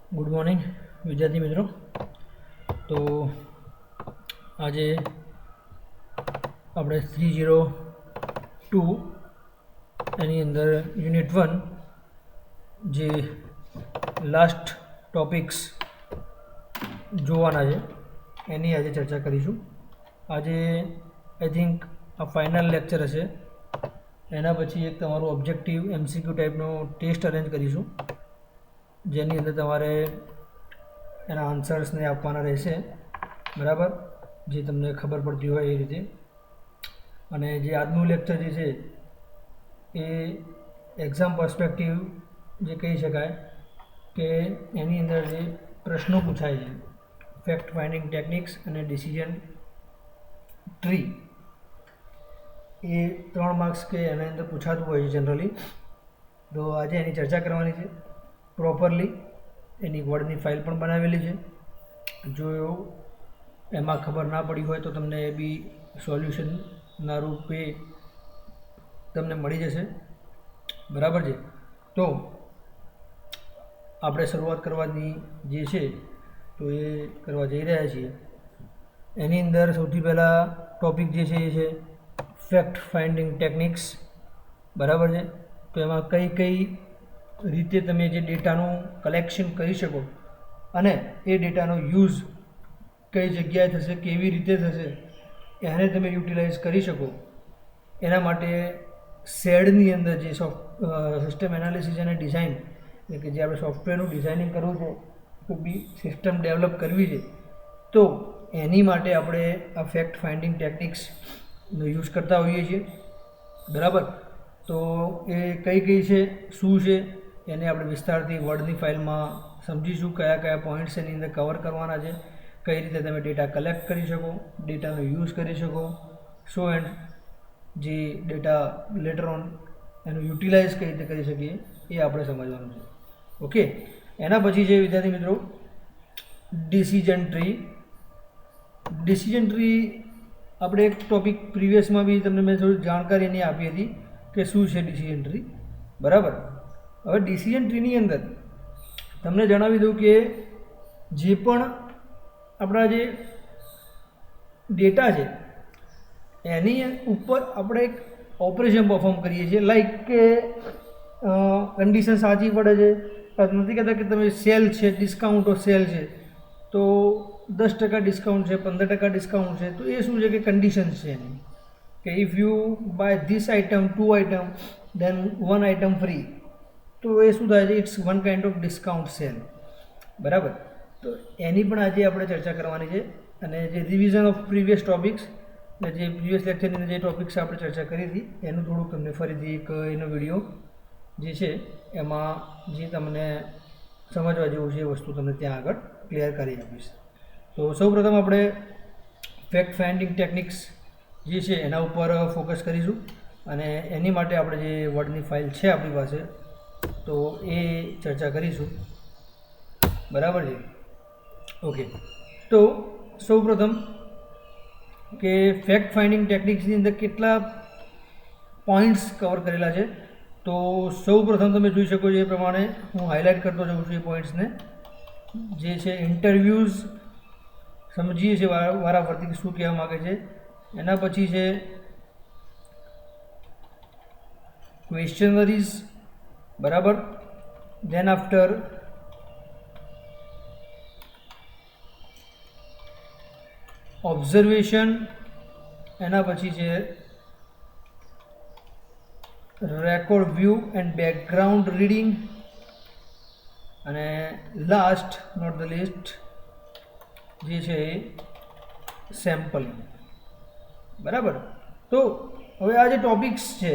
Good morning વિદ્યાર્થી મિત્રો. તો આજે આપણે 302 એની અંદર યુનિટ 1 જે લાસ્ટ ટોપિક્સ જોવાના છે એની આજે ચર્ચા કરીશું. આજે આઈ થિંક આ ફાઇનલ લેક્ચર હશે. એના પછી એક તમારું ઓબ્જેક્ટિવ MCQ ટાઈપનો ટેસ્ટ અરેન્જ કરીશું, જેની અંદર તમારે એના આન્સર્સને આપવાના રહેશે, બરાબર, જે તમને ખબર પડતી હોય એ રીતે. અને જે આજનું લેક્ચર જે છે એ એક્ઝામ પર્સપેક્ટિવ જે કહી શકાય કે એની અંદર જે પ્રશ્નો પૂછાય છે, ફેક્ટ ફાઇન્ડિંગ ટેકનિક્સ અને ડિસિઝન ટ્રી, એ 3 માર્ક્સ કે એના અંદર પૂછાતું હોય છે જનરલી. તો આજે એની ચર્ચા કરવાની છે પ્રોપરલી. એની વર્ડની ફાઇલ પણ બનાવેલી છે. જો એમાં ખબર ના પડી હોય તો તમને એ બી સોલ્યુશનના રૂપે તમને મળી જશે, બરાબર છે. તો આપણે શરૂઆત કરવાની જે છે તો એ કરવા જઈ રહ્યા છીએ. એની અંદર સૌથી પહેલાં ટૉપિક જે છે એ છે ફેક્ટ ફાઇન્ડિંગ ટેકનિક્સ, બરાબર છે. તો એમાં કઈ કઈ રીતે તમે જે ડેટાનું કલેક્શન કરી શકો અને એ ડેટાનો યુઝ કઈ જગ્યાએ થશે, કેવી રીતે થશે, એને તમે યુટિલાઇઝ કરી શકો, એના માટે શેડની અંદર જે સિસ્ટમ એનાલિસિસ અને ડિઝાઇન, એટલે કે જે આપણે સોફ્ટવેરનું ડિઝાઇનિંગ કરવું છે, કોઈ બી સિસ્ટમ ડેવલપ કરવી છે, તો એની માટે આપણે આ ફેક્ટ ફાઇન્ડિંગ ટેકનિક્સનો યુઝ કરતા હોઈએ છીએ, બરાબર. તો એ કઈ કઈ છે, શું છે, એને આપણે વિસ્તારથી વર્ડની ફાઇલમાં સમજીશું. કયા કયા પોઈન્ટ્સ એની અંદર કવર કરવાના છે, કઈ રીતે તમે ડેટા કલેક્ટ કરી શકો, ડેટાનો યુઝ કરી શકો, સો એન્ડ જે ડેટા લેટર ઓન એનું યુટિલાઇઝ કઈ રીતે કરી શકીએ એ આપણે સમજવાનું છે. ઓકે. એના પછી છે વિદ્યાર્થી મિત્રો ડિસિઝન ટ્રી. ડિસિઝન ટ્રી આપણે એક ટોપિક પ્રીવિયસમાં બી તમને મેં થોડી જાણકારી એની આપી હતી કે શું છે ડિસિઝન ટ્રી, બરાબર. હવે ડિસિઝન ટ્રીની અંદર તમને જણાવી દઉં કે જે પણ આપણા જે ડેટા છે એની ઉપર આપણે એક ઓપરેશન પરફોર્મ કરીએ છીએ. લાઈક કે કન્ડિશન સાચી પડે છે, નથી કહેતા કે તમે સેલ છે, ડિસ્કાઉન્ટ ઓફ સેલ છે, તો 10% ડિસ્કાઉન્ટ છે, 15% ડિસ્કાઉન્ટ છે, તો એ શું છે કે કન્ડિશન્સ છે એની, કે if you buy this item 2 item then 1 item free, તો એ શું થાય છે, it's one kind of discount sale, બરાબર. તો એની પણ આજે આપણે ચર્ચા કરવાની છે. અને જે રિવિઝન ઓફ પ્રીવિયસ ટોપિક્સ, ને જે પ્રીવિયસ લેક્ચરની અંદર જે ટોપિક્સ આપણે ચર્ચા કરી હતી એનું થોડુંક તમને ફરીથી એક એનો વિડીયો જે છે એમાં જે તમને સમજવા જેવું છે એ વસ્તુ તમને ત્યાં આગળ ક્લિયર કરી આપીશ. તો સૌપ્રથમ આપણે ફેક્ટ ફાઇન્ડિંગ ટેકનિક્સ જે છે એના ઉપર ફોકસ કરીશું, અને એની માટે આપણે જે વર્ડની ફાઇલ છે આપણી પાસે તો એ ચર્ચા કરીશું, બરાબર છે. ઓકે. તો સૌપ્રથમ કે ફેક્ટ ફાઇન્ડિંગ ટેકનિક્સની અંદર કેટલા પોઈન્ટ્સ કવર કરેલા છે, તો સૌપ્રથમ તમે જોઈ શકો છો એ પ્રમાણે હું હાઇલાઇટ કરતો જાઉં છું એ પોઈન્ટ્સને. જે છે ઇન્ટરવ્યૂઝ સમજીએ છીએ વારાફરતી શું કહેવા માગે છે. એના પછી છે ક્વેશ્ચનરીઝ, બરાબર. ધેન આફ્ટર ઓબ્ઝર્વેશન, એના પછી છે record view and background reading, અને લાસ્ટ નોટ ધ લીસ્ટ જે છે એ સેમ્પલિંગ, બરાબર. તો હવે આ જે ટોપિક્સ છે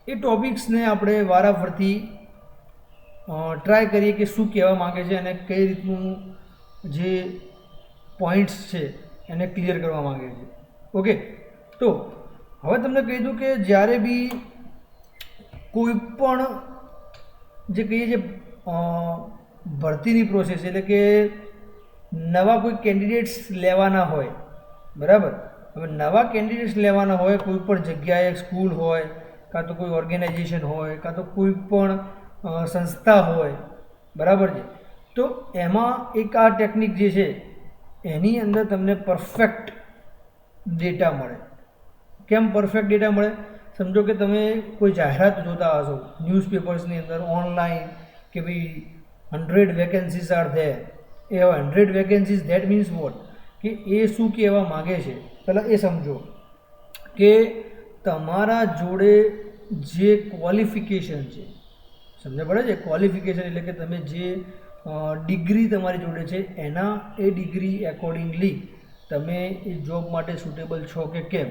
એ ટોપિક્સને આપણે વારાફરતી ટ્રાય કરીએ કે શું કહેવા માગે છે અને કઈ રીતનું જે પોઈન્ટ્સ છે એને ક્લિયર કરવા માગે છે. ઓકે. તો હવે તમને કહી દઉં કે જ્યારે બી કોઈ પણ જે કહીએ છીએ ભરતીની પ્રોસેસ, એટલે કે નવા કોઈ કેન્ડિડેટ્સ લેવાના હોય, બરાબર. હવે નવા કેન્ડિડેટ્સ લેવાના હોય કોઈ પણ જગ્યાએ, સ્કૂલ હોય, કાં તો કોઈ ઓર્ગેનાઇઝેશન હોય, કાં તો કોઈ પણ સંસ્થા હોય, બરાબર છે. તો એમાં એક આ ટેકનિક જે છે એની અંદર તમને પરફેક્ટ ડેટા મળે. કેમ પરફેક્ટ ડેટા મળે? સમજો કે તમે કોઈ જાહેરાત જોતા હશો ન્યૂઝપેપર્સની અંદર ઓનલાઈન કે ભાઈ 100 vacancies are there. A 100 vacancies that means what, કે એ શું કહેવા માગે છે પહેલાં એ સમજો કે તમારા જોડે જે ક્વોલિફિકેશન છે, સમજ પડે છે? ક્વોલિફિકેશન એટલે કે તમે જે ડિગ્રી તમારી જોડે છે એના એ ડિગ્રી એકોર્ડિંગલી તમે એ જોબ માટે સુટેબલ છો કે કેમ,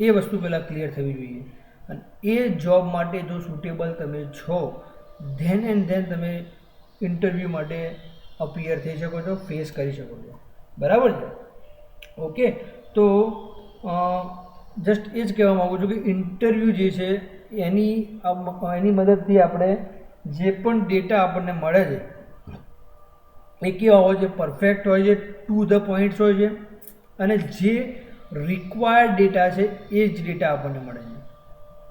એ વસ્તુ પહેલાં ક્લિયર થવી જોઈએ. અને એ જોબ માટે જો સુટેબલ તમે છો ધેન એન્ડ ધેન તમે ઇન્ટરવ્યૂ માટે અપિયર થઈ શકો છો, ફેસ કરી શકો છો. બરાબર છે? ઓકે, તો જસ્ટ એ જ કહેવા માગું છું કે ઇન્ટરવ્યૂ જે છે એની મદદથી આપણે જે પણ ડેટા આપણને મળે છે એ કેવા હોય છે? પરફેક્ટ હોય છે, ટુ ધ પોઈન્ટ્સ હોય છે, અને જે રિક્વાયર્ડ ડેટા છે એ જ ડેટા આપણને મળે છે.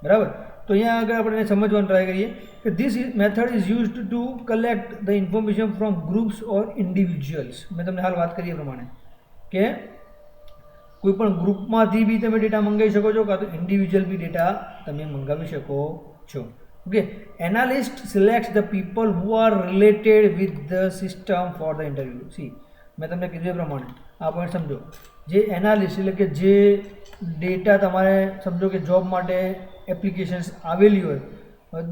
બરાબર? તો અહીંયા આગળ આપણે સમજવાનું ટ્રાય કરીએ કે this method is used to collect the information from groups or individuals. મેં તમને હાલ વાત કરી એ પ્રમાણે કે કોઈ પણ ગ્રુપમાંથી બી તમે ડેટા મંગાવી શકો છો, કાં તો ઇન્ડિવિજ્યુઅલ બી ડેટા તમે મંગાવી શકો છો. Okay, analyst select the people who are related with the system for the interview. C, મેં તમને કીધું એ પ્રમાણે આ પોઈન્ટ સમજો. જે એનાલિસ્ટ એટલે કે જે ડેટા તમારે સમજો કે જોબ માટે એપ્લિકેશન્સ આવેલી હોય,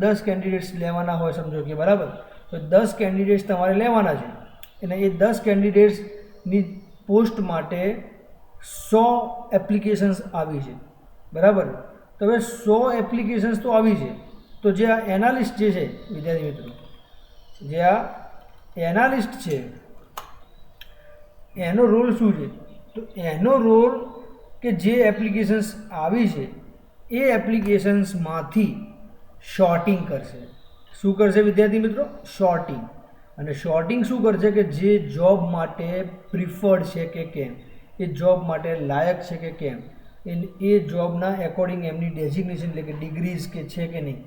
10 કેન્ડિડેટ્સ લેવાના હોય સમજો કે, બરાબર? તો 10 કેન્ડિડેટ્સ તમારે લેવાના છે અને એ 10 કેન્ડિડેટ્સની પોસ્ટ માટે 100 એપ્લિકેશન્સ આવી છે. બરાબર? તો હવે 100 એપ્લિકેશન્સ તો આવી છે, તો જે આ એનાલિસ્ટ જે છે વિદ્યાર્થી મિત્રો, જે આ એનાલિસ્ટ છે એનો રોલ શું છે? તો એનો રોલ કે જે એપ્લિકેશન્સ આવી છે એ એપ્લિકેશન્સમાંથી શોર્ટિંગ કરશે. શું કરશે વિદ્યાર્થી મિત્રો? શોર્ટિંગ. અને શોર્ટિંગ શું કરશે? કે જે જોબ માટે પ્રિફર્ડ છે કે કેમ, એ જોબ માટે લાયક છે કે કેમ, એ જોબના એકોર્ડિંગ એમની ડેઝિગ્નેશન એટલે કે ડિગ્રીઝ કે છે કે નહીં,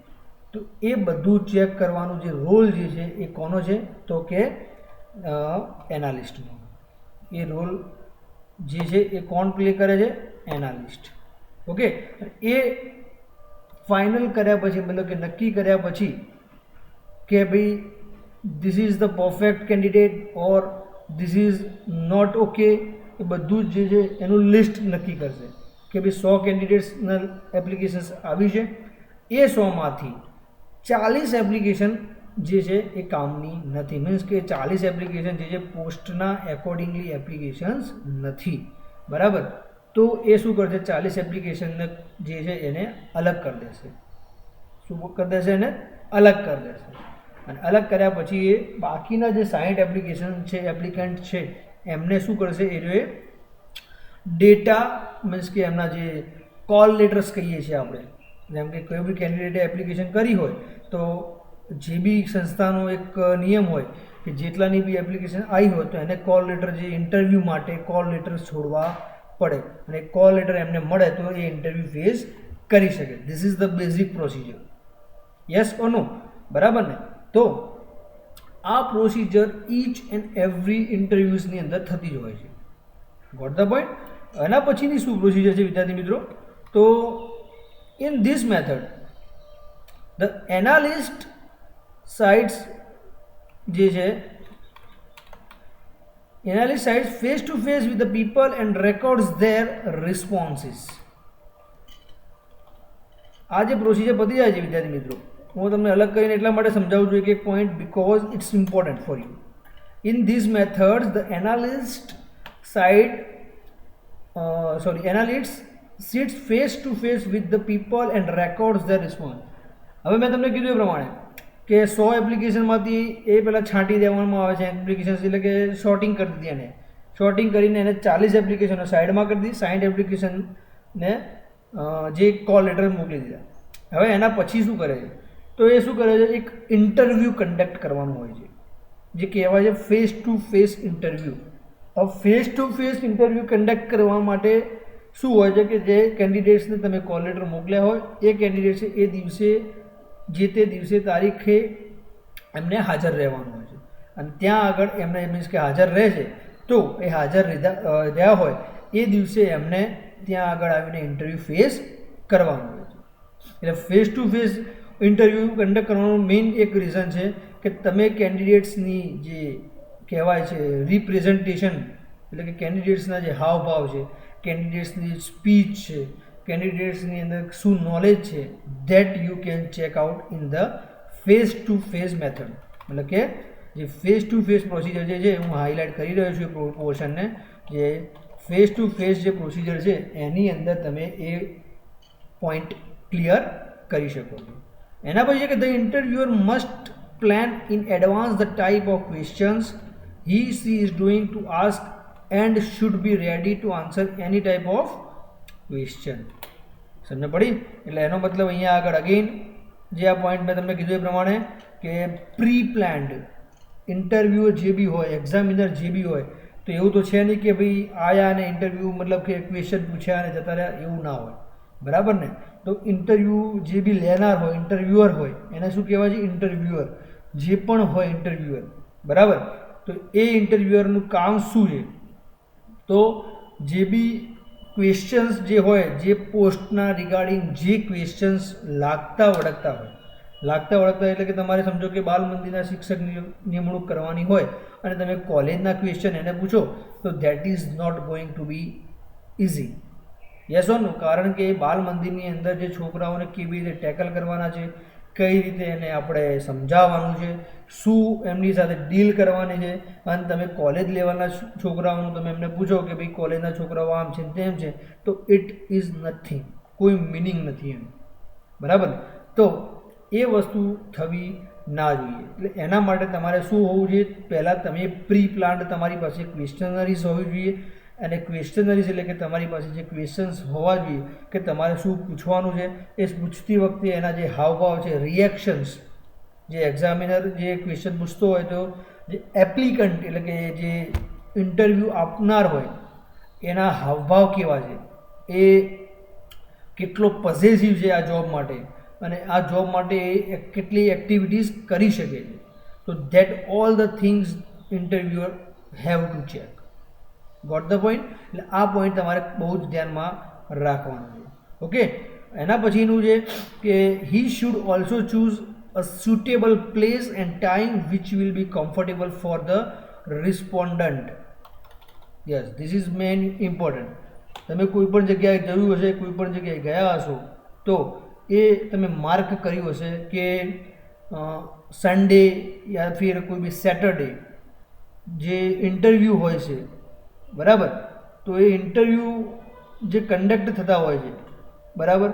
તો એ બધું ચેક કરવાનું જે રોલ જે છે એ કોનો છે? તો કે એનાલિસ્ટનો. એ રોલ જે છે એ કોણ પ્લે કરે છે? એનાલિસ્ટ. ઓકે, એ ફાઇનલ કર્યા પછી, મતલબ કે નક્કી કર્યા પછી કે ભાઈ this is the perfect candidate or this is not okay, એ બધું જ જે છે એનું લિસ્ટ નક્કી કરશે કે ભાઈ 100 કેન્ડિડેટ્સના એપ્લિકેશન્સ આવી છે, એ 100માંથી 40 એપ્લિકેશન જે છે એ કામની નથી. મીન્સ કે 40 એપ્લિકેશન જે છે પોસ્ટના એકોર્ડિંગલી એપ્લિકેશન્સ નથી. બરાબર? તો એ શું કરશે? 40 એપ્લિકેશનને જે છે એને અલગ કરી દેશે. શું કરી દેશે? એને અલગ કરી દેશે. અને અલગ કર્યા પછી એ બાકીના જે 60 એપ્લિકેશન છે, એપ્લિકન્ટ છે, એમને શું કરશે? એ ડેટા મીન્સ કે એમના જે કોલ લેટર્સ કહીએ છીએ આપણે, જેમ કે કોઈ બી કેન્ડિડેટે એપ્લિકેશન કરી હોય તો જે બી સંસ્થાનો એક નિયમ હોય કે જેટલાની બી એપ્લિકેશન આવી હોય તો એને કોલ લેટર, જે ઇન્ટરવ્યૂ માટે કોલ લેટર છોડવા પડે, અને કોલ લેટર એમને મળે તો એ ઇન્ટરવ્યૂ ફેસ કરી શકે. This is the basic procedure. Yes or no? બરાબર ને? તો આ પ્રોસિજર ઈચ એન્ડ એવરી ઇન્ટરવ્યૂઝની અંદર થતી જ હોય છે. Got the point? એના પછીની શું પ્રોસિજર છે વિદ્યાર્થી મિત્રો? તો in this method the analyst sites જે છે, analyst sites face to face with the people and records their responses. આ જે પ્રોસિજર પતી જાય છે વિદ્યાર્થી મિત્રો, હું તમને અલગ કરીને એટલા માટે સમજાવું છું એક point, because it's important for you. In this methods the analyst analyst sits face to face with the people and records their response. હવે મેં તમને કીધું એ પ્રમાણે કે 100 એપ્લિકેશનમાંથી એ પહેલાં છાંટી દેવામાં આવે છે એપ્લિકેશન્સ, એટલે કે શોર્ટિંગ કરી દીધી એને. શોર્ટિંગ કરીને એને 40 એપ્લિકેશનો સાઈડમાં કરી દીધી, 60 એપ્લિકેશનને જે કોલ લેટર મોકલી દીધા. હવે એના પછી શું કરે છે? તો એ શું કરે છે? એક ઇન્ટરવ્યૂ કન્ડક્ટ કરવાનું હોય છે, જે કહેવાય છે ફેસ ટુ ફેસ ઇન્ટરવ્યૂ. હવે face to face interview conduct કરવા માટે શું હોય છે કે જે કેન્ડિડેટ્સને તમે કોલ લેટર મોકલ્યા હોય એ કેન્ડિડેટ છે એ દિવસે જે તે દિવસે તારીખે એમને હાજર રહેવાનું હોય છે. અને ત્યાં આગળ એમને મીન્સ કે હાજર રહે છે, તો એ હાજર રહ્યા હોય એ દિવસે એમને ત્યાં આગળ આવીને ઇન્ટરવ્યૂ ફેસ કરવાનું હોય છે. એટલે face to face interview conduct કરવાનું મેઇન એક રીઝન છે કે તમે કેન્ડિડેટ્સની જે કહેવાય છે રિપ્રેઝન્ટેશન, એટલે કે કેન્ડિડેટ્સના જે હાવભાવ છે, કેન્ડિડેટ્સની સ્પીચ છે, કેન્ડિડેટ્સની અંદર શું નોલેજ છે, that you can check out in the face to face method. મતલબ કે જે ફેસ ટુ ફેસ પ્રોસિજર જે છે હું હાઇલાઇટ કરી રહ્યો છું એ પોર્શનને, જે ફેસ ટુ ફેસ જે પ્રોસિજર છે એની અંદર તમે એ પોઈન્ટ ક્લિયર કરી શકો છો. એના પછી છે કે the interviewer must plan in advance the type of questions he she is doing to ask and should be ready to answer any type of question. સમજ પડી? એટલે એનો મતલબ અહીંયા આગળ અગેન જે આ પોઈન્ટ મેં તમને કીધું એ પ્રમાણે કે પ્રી પ્લાન્ડ ઇન્ટરવ્યૂ જે બી હોય, એક્ઝામિનર જે બી હોય, તો એવું તો છે નહીં કે ભાઈ આયા અને ઇન્ટરવ્યૂ મતલબ કે ક્વેશ્ચન પૂછ્યા અને જતા રહ્યા, એવું ના હોય, બરાબર ને? તો ઇન્ટરવ્યૂ જે બી લેનાર હોય, ઇન્ટરવ્યુઅર હોય, એને શું કહેવાય છે? ઇન્ટરવ્યુઅર. જે પણ હોય ઇન્ટરવ્યુઅર, બરાબર? તો એ ઇન્ટરવ્યુઅરનું કામ શું છે? તો જે બી ક્વેશ્ચન્સ જે હોય, જે પોસ્ટના રિગાર્ડિંગ જે ક્વેશ્ચન્સ લાગતા વળગતા હોય, લાગતા વળગતા એટલે કે તમારે સમજો કે બાલ મંદિરના શિક્ષકની નિમણૂક કરવાની હોય અને તમે કોલેજના ક્વેશ્ચન એને પૂછો, તો that is not going to be easy. Yes or no? કારણ કે બાલ મંદિરની અંદર જે છોકરાઓને કેવી રીતે ટેકલ કરવાના છે, કઈ રીતે એને આપણે સમજાવવાનું છે, શું એમની સાથે ડીલ કરવાની છે, અને તમે કોલેજ લેવલના છોકરાઓનું તમે એમને પૂછો કે ભાઈ કોલેજના છોકરાઓ આમ છે તેમ છે, તો ઇટ ઇઝ નથિંગ, કોઈ મિનિંગ નથી એમ, બરાબર? તો એ વસ્તુ થવી ના જોઈએ. એટલે એના માટે તમારે શું હોવું જોઈએ? પહેલાં તમે પ્રી પ્લાન્ડ તમારી પાસે ક્વેશ્ચનરીઝ હોવી જોઈએ, અને ક્વેશ્ચનરીઝ એટલે કે તમારી પાસે જે ક્વેશ્ચન્સ હોવા જોઈએ કે તમારે શું પૂછવાનું છે, એ પૂછતી વખતે એના જે હાવભાવ છે, રિએક્શન્સ, જે એક્ઝામિનર જે ક્વેશ્ચન પૂછતો હોય તો જે એપ્લિકન્ટ એટલે કે જે ઇન્ટરવ્યૂ આપનાર હોય એના હાવભાવ કેવા છે, એ કેટલો પોઝેસિવ છે આ જોબ માટે, અને આ જોબ માટે એ કેટલી એક્ટિવિટીઝ કરી શકે છે. તો that all the things interviewer have to check. Got the point? એટલે આ પોઈન્ટ તમારે બહુ જ ધ્યાનમાં રાખવાનું છે. ઓકે, એના પછીનું છે કે he should also choose a suitable place and time which will be comfortable for the respondent. Yes, this is main important. તમે કોઈ પણ જગ્યાએ જોયું હશે, કોઈ પણ જગ્યાએ ગયા હશો, તો એ તમે માર્ક કર્યું હશે કે સન્ડે યા ફિર કોઈ બી સેટરડે જે ઇન્ટરવ્યૂ હોય છે, બરાબર? તો એ ઇન્ટરવ્યૂ જે કન્ડક્ટ થતા હોય છે, બરાબર?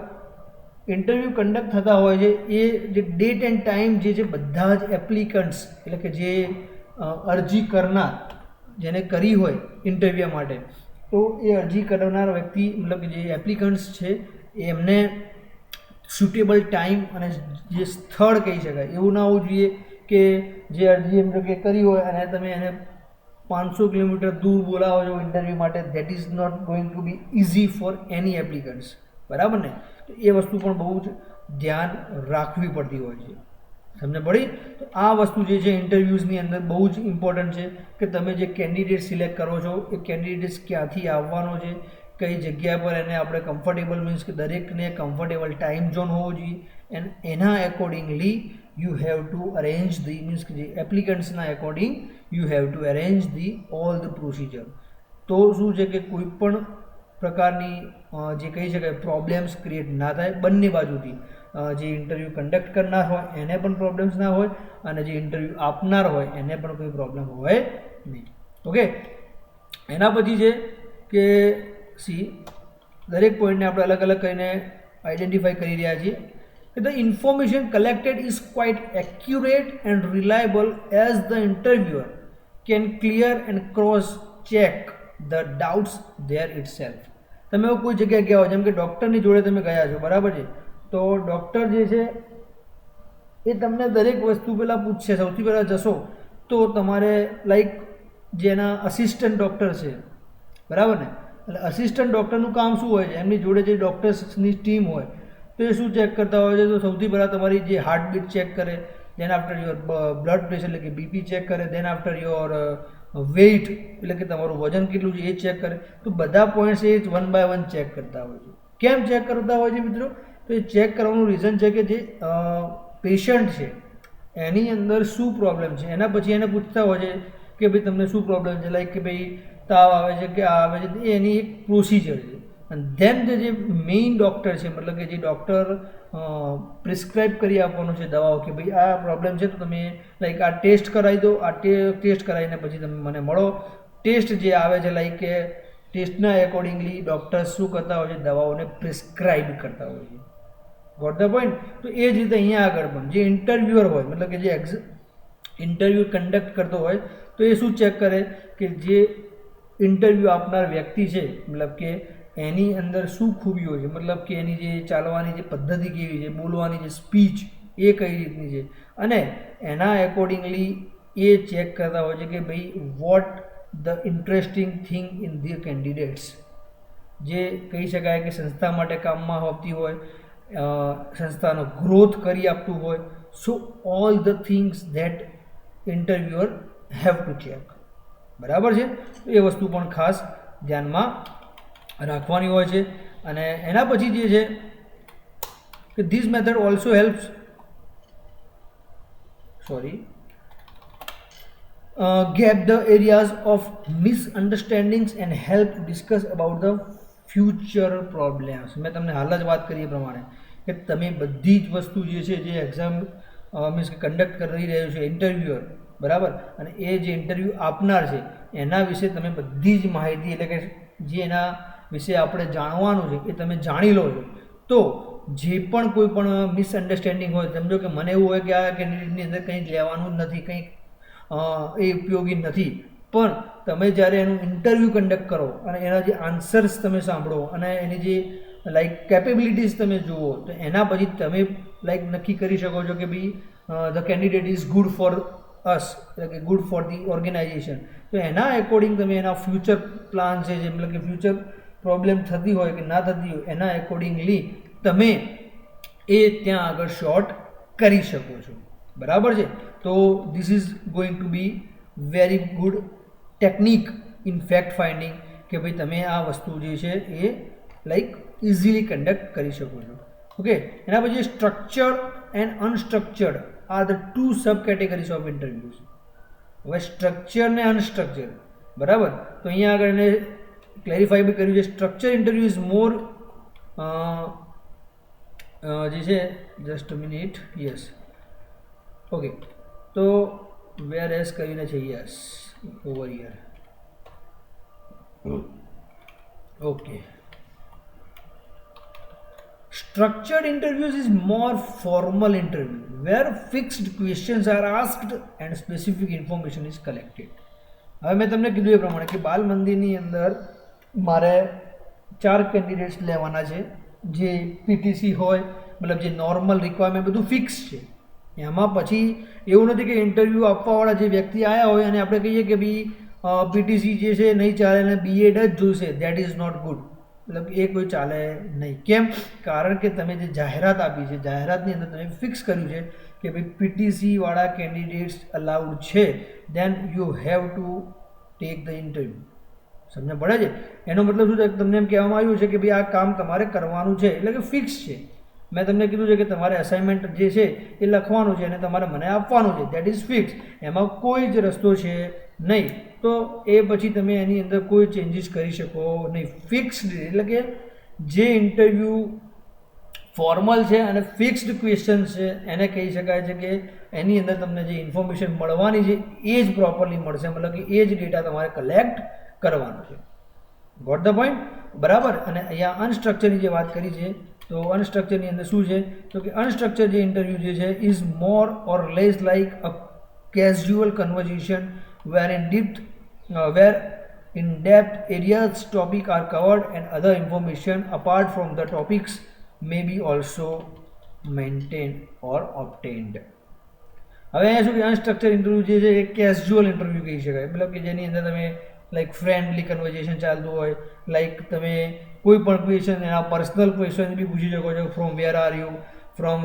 ઇન્ટરવ્યૂ કન્ડક્ટ થતા હોય છે એ જે ડેટ એન્ડ ટાઈમ જે છે બધા જ એપ્લિકન્ટ્સ એટલે કે જે અરજી કરનાર જેને કરી હોય ઇન્ટરવ્યૂ માટે, તો એ અરજી કરનાર વ્યક્તિ મતલબ કે જે એપ્લિકન્ટ્સ છે એમને સુટેબલ ટાઈમ અને જે સ્થળ કહી શકાય એવું ના હોવું જોઈએ કે જે અરજી એમ કે કરી હોય અને તમે એને 500 કિલોમીટર દૂર બોલાવો છો ઇન્ટરવ્યૂ માટે. That is not going to be easy for any applicants, બરાબર ને? તો એ વસ્તુ પણ બહુ જ ધ્યાન રાખવી પડતી હોય છે. સમજ પડી? તો આ વસ્તુ જે છે ઇન્ટરવ્યૂઝની અંદર બહુ જ ઇમ્પોર્ટન્ટ છે કે તમે જે કેન્ડિડેટ સિલેક્ટ કરો છો એ કેન્ડિડેટ્સ ક્યાંથી આવવાનો છે, કઈ જગ્યા પર એને આપણે કમ્ફર્ટેબલ મીન્સ કે દરેકને કમ્ફર્ટેબલ ટાઈમ ઝોન હોવો જોઈએ, એન્ડ એના accordingly you have to arrange the means કે જે એપ્લિકન્ટ્સના according you have to arrange the all the procedure. તો શું છે કે કોઈ પણ પ્રકારની જે કહી શકાય પ્રોબ્લેમ્સ ક્રિએટ ના થાય બંને બાજુથી. જે ઇન્ટરવ્યૂ કન્ડક્ટ કરનાર હોય એને પણ પ્રોબ્લેમ્સ ના હોય, અને જે ઇન્ટરવ્યૂ આપનાર હોય એને પણ કોઈ પ્રોબ્લેમ હોય નહીં. ઓકે, એના પછી છે કે દરેક પોઈન્ટને આપણે અલગ અલગ કરીને આઈડેન્ટિફાઈ કરી રહ્યા છીએ કે the information collected is quite accurate and reliable as the interviewer can clear and cross check the doubts there it self. તમે કોઈ જગ્યાએ ગયા હોય, જેમ કે ડૉક્ટરની જોડે તમે ગયા છો, બરાબર છે? તો ડૉક્ટર જે છે એ તમને દરેક વસ્તુ પહેલાં પૂછશે. સૌથી પહેલાં જશો તો તમારે લાઈક જેના અસિસ્ટન્ટ ડૉક્ટર છે, બરાબર ને? એટલે અસિસ્ટન્ટ ડૉક્ટરનું કામ શું હોય છે? એમની જોડે જે ડૉક્ટર્સની ટીમ હોય તો એ શું ચેક કરતા હોય છે? તો સૌથી પહેલાં તમારી જે હાર્ટબીટ ચેક કરે, then after your blood pressure એટલે કે બીપી ચેક કરે, દેન આફ્ટર યોર વેઇટ એટલે કે તમારું વજન કેટલું છે એ ચેક કરે. તો બધા પોઈન્ટ્સ એ વન બાય વન ચેક કરતા હોય છે. કેમ ચેક કરતા હોય છે મિત્રો? તો એ ચેક કરવાનું રીઝન છે કે જે પેશન્ટ છે એની અંદર શું પ્રોબ્લેમ છે, એના પછી એને પૂછતા હોય છે કે ભાઈ તમને શું પ્રોબ્લેમ છે, લાઈક કે ભાઈ તાવ આવે છે કે આ આવે છે, એ એની એક પ્રોસિજર છે. અને ધેન જે મેઇન ડૉક્ટર છે, મતલબ કે જે ડૉક્ટર પ્રિસ્ક્રાઇબ કરી આપવાનો છે દવાઓ કે ભાઈ આ પ્રોબ્લેમ છે તો તમે લાઈક આ ટેસ્ટ કરાવી દો, આ ટેસ્ટ કરાવીને પછી તમે મને મળો. ટેસ્ટ જે આવે છે લાઈક કે ટેસ્ટના એકોર્ડિંગલી ડૉક્ટર શું કરતા હોય છે, દવાઓને પ્રિસ્ક્રાઇબ કરતા હોય છે. Got the point? તો એ જ રીતે અહીંયા આગળ પણ જે ઇન્ટરવ્યુઅર હોય, મતલબ કે જે ઇન્ટરવ્યૂ કન્ડક્ટ કરતો હોય તો એ શું ચેક કરે કે જે ઇન્ટરવ્યૂ આપનાર વ્યક્તિ છે, મતલબ કે એની અંદર શું ખૂબીઓ છે, મતલબ કે એની જે ચાલવાની જે પદ્ધતિ કેવી છે, બોલવાની જે સ્પીચ એ કઈ રીતની છે, અને એના એકોર્ડિંગલી એ ચેક કરતા હોય છે કે ભાઈ vote the interesting thing in the candidates, જે કહી શકાય કે સંસ્થા માટે કામમાં આવતી હોય, સંસ્થાનો ગ્રોથ કરી આપતું હોય. સો all the things that interviewer have to check. બરાબર છે? એ વસ્તુ પણ ખાસ ધ્યાનમાં રાખવાની હોય છે. અને એના પછી જે છે કે this method also helps gap the areas of misunderstandings and help discuss about the future problems. મેં તમને હાલ જ વાત કરી એ પ્રમાણે કે તમે બધી જ વસ્તુ જે છે, જે એક્ઝામ મીન્સ કે કન્ડક્ટ કરી રહ્યું છે ઇન્ટરવ્યુઅર, બરાબર, અને એ જે ઇન્ટરવ્યૂ આપનાર છે એના વિશે તમે બધી જ માહિતી, એટલે કે જે એના વિશે આપણે જાણવાનું છે એ તમે જાણી લો છો. તો જે પણ કોઈ પણ મિસઅન્ડરસ્ટેન્ડિંગ હોય, સમજો કે મને એવું હોય કે આ કેન્ડિડેટની અંદર કંઈ લેવાનું જ નથી, કંઈ એ ઉપયોગી નથી, પણ તમે જ્યારે એનું ઇન્ટરવ્યૂ કન્ડક્ટ કરો અને એના જે આન્સર્સ તમે સાંભળો અને એની જે લાઈક કેપેબિલિટીઝ તમે જુઓ, તો એના પછી તમે લાઈક નક્કી કરી શકો છો કે ભાઈ the candidate is good for us, એટલે કે ગુડ ફોર ધી ઓર્ગેનાઇઝેશન. તો એના એકોર્ડિંગ તમે એના ફ્યુચર પ્લાન છે, મતલબ કે ફ્યુચર પ્રોબ્લેમ થતી હોય કે ના થતી હોય, એના એકોર્ડિંગલી તમે એ ત્યાં આગળ શોર્ટ કરી શકો છો. બરાબર છે? તો this is going to be very good technique in fact finding, કે ભાઈ તમે આ વસ્તુ જે છે એ લાઈક ઇઝીલી કન્ડક્ટ કરી શકો છો. ઓકે. એના પછી structured and unstructured are the two sub categories of interviews. હવે સ્ટ્રક્ચર ને અનસ્ટ્રક્ચર, બરાબર, તો અહીંયા આગળ એને ક્લેરિફાઈ બી કર્યું છે. સ્ટ્રક્ચર ઇન્ટરવ્યૂ ઇઝ મોર જે છે, જસ્ટ મિનિટ, યસ, ઓકે, તો વેર એસ કરીને છે, yes, over here, okay. Structured interviews is more formal interview where fixed questions are asked and specific information is collected. હવે મેં તમને કીધું એ પ્રમાણે કે બાલ મંદિરની અંદર મારે 4 કેન્ડિડેટ્સ લેવાના છે, જે પીટીસી હોય, મતલબ જે નોર્મલ રિક્વાયરમેન્ટ બધું ફિક્સ છે. એમાં પછી એવું નથી કે ઇન્ટરવ્યૂ આપવાવાળા જે વ્યક્તિ આવ્યા હોય અને આપણે કહીએ કે ભાઈ પીટીસી જે છે નહીં ચાલે અને બીએડ જ જોઈશે, દેટ ઇઝ નોટ ગુડ. મતલબ એ કોઈ ચાલે નહીં. કેમ? કારણ કે તમે જે જાહેરાત આપી છે, જાહેરાતની અંદર તમે ફિક્સ કર્યું છે કે ભાઈ પીટીસીવાળા કેન્ડિડેટ્સ અલાઉડ છે, then you have to take the interview. સમજ પડે છે? એનો મતલબ શું છે? તમને એમ કહેવામાં આવ્યું છે કે ભાઈ આ કામ તમારે કરવાનું છે, એટલે કે ફિક્સ છે. મેં તમને કીધું છે કે તમારે અસાઇનમેન્ટ જે છે એ લખવાનું છે અને તમારે મને આપવાનું છે, દેટ ઇઝ ફિક્સ. એમાં કોઈ જ રસ્તો છે નહીં. તો એ પછી તમે એની અંદર કોઈ ચેન્જીસ કરી શકો નહીં. ફિક્સ્ડ એટલે કે જે ઇન્ટરવ્યૂ ફોર્મલ છે અને ફિક્સ્ડ ક્વેશ્ચન્સ છે એને કહી શકાય છે કે એની અંદર તમને જે ઇન્ફોર્મેશન મળવાની છે એ જ પ્રોપરલી મળશે, મતલબ કે એ જ ડેટા તમારે કલેક્ટ કરવાનો છે. Got the point? બરાબર. અને અહીંયા અનસ્ટ્રક્ચરની જે વાત કરી છે, તો અનસ્ટ્રક્ચરની અંદર શું છે? તો કે અનસ્ટ્રક્ચર જે ઇન્ટરવ્યૂ જે છે is more or less like a casual conversation where in-depth areas topic are covered and other information apart from the topics may be also maintained or obtained. હવે અહીંયા શું કે અનસ્ટ્રક્ચર ઇન્ટરવ્યૂ જે છે એ કેઝ્યુઅલ ઇન્ટરવ્યૂ કહી શકાય, મતલબ કે જેની અંદર તમે લાઈક ફ્રેન્ડલી કન્વર્ઝેશન ચાલતું હોય, લાઈક તમે કોઈ પણ ક્વેશ્ચન, એના પર્સનલ ક્વેશ્ચન બી પૂછી શકો છો, from where are you, from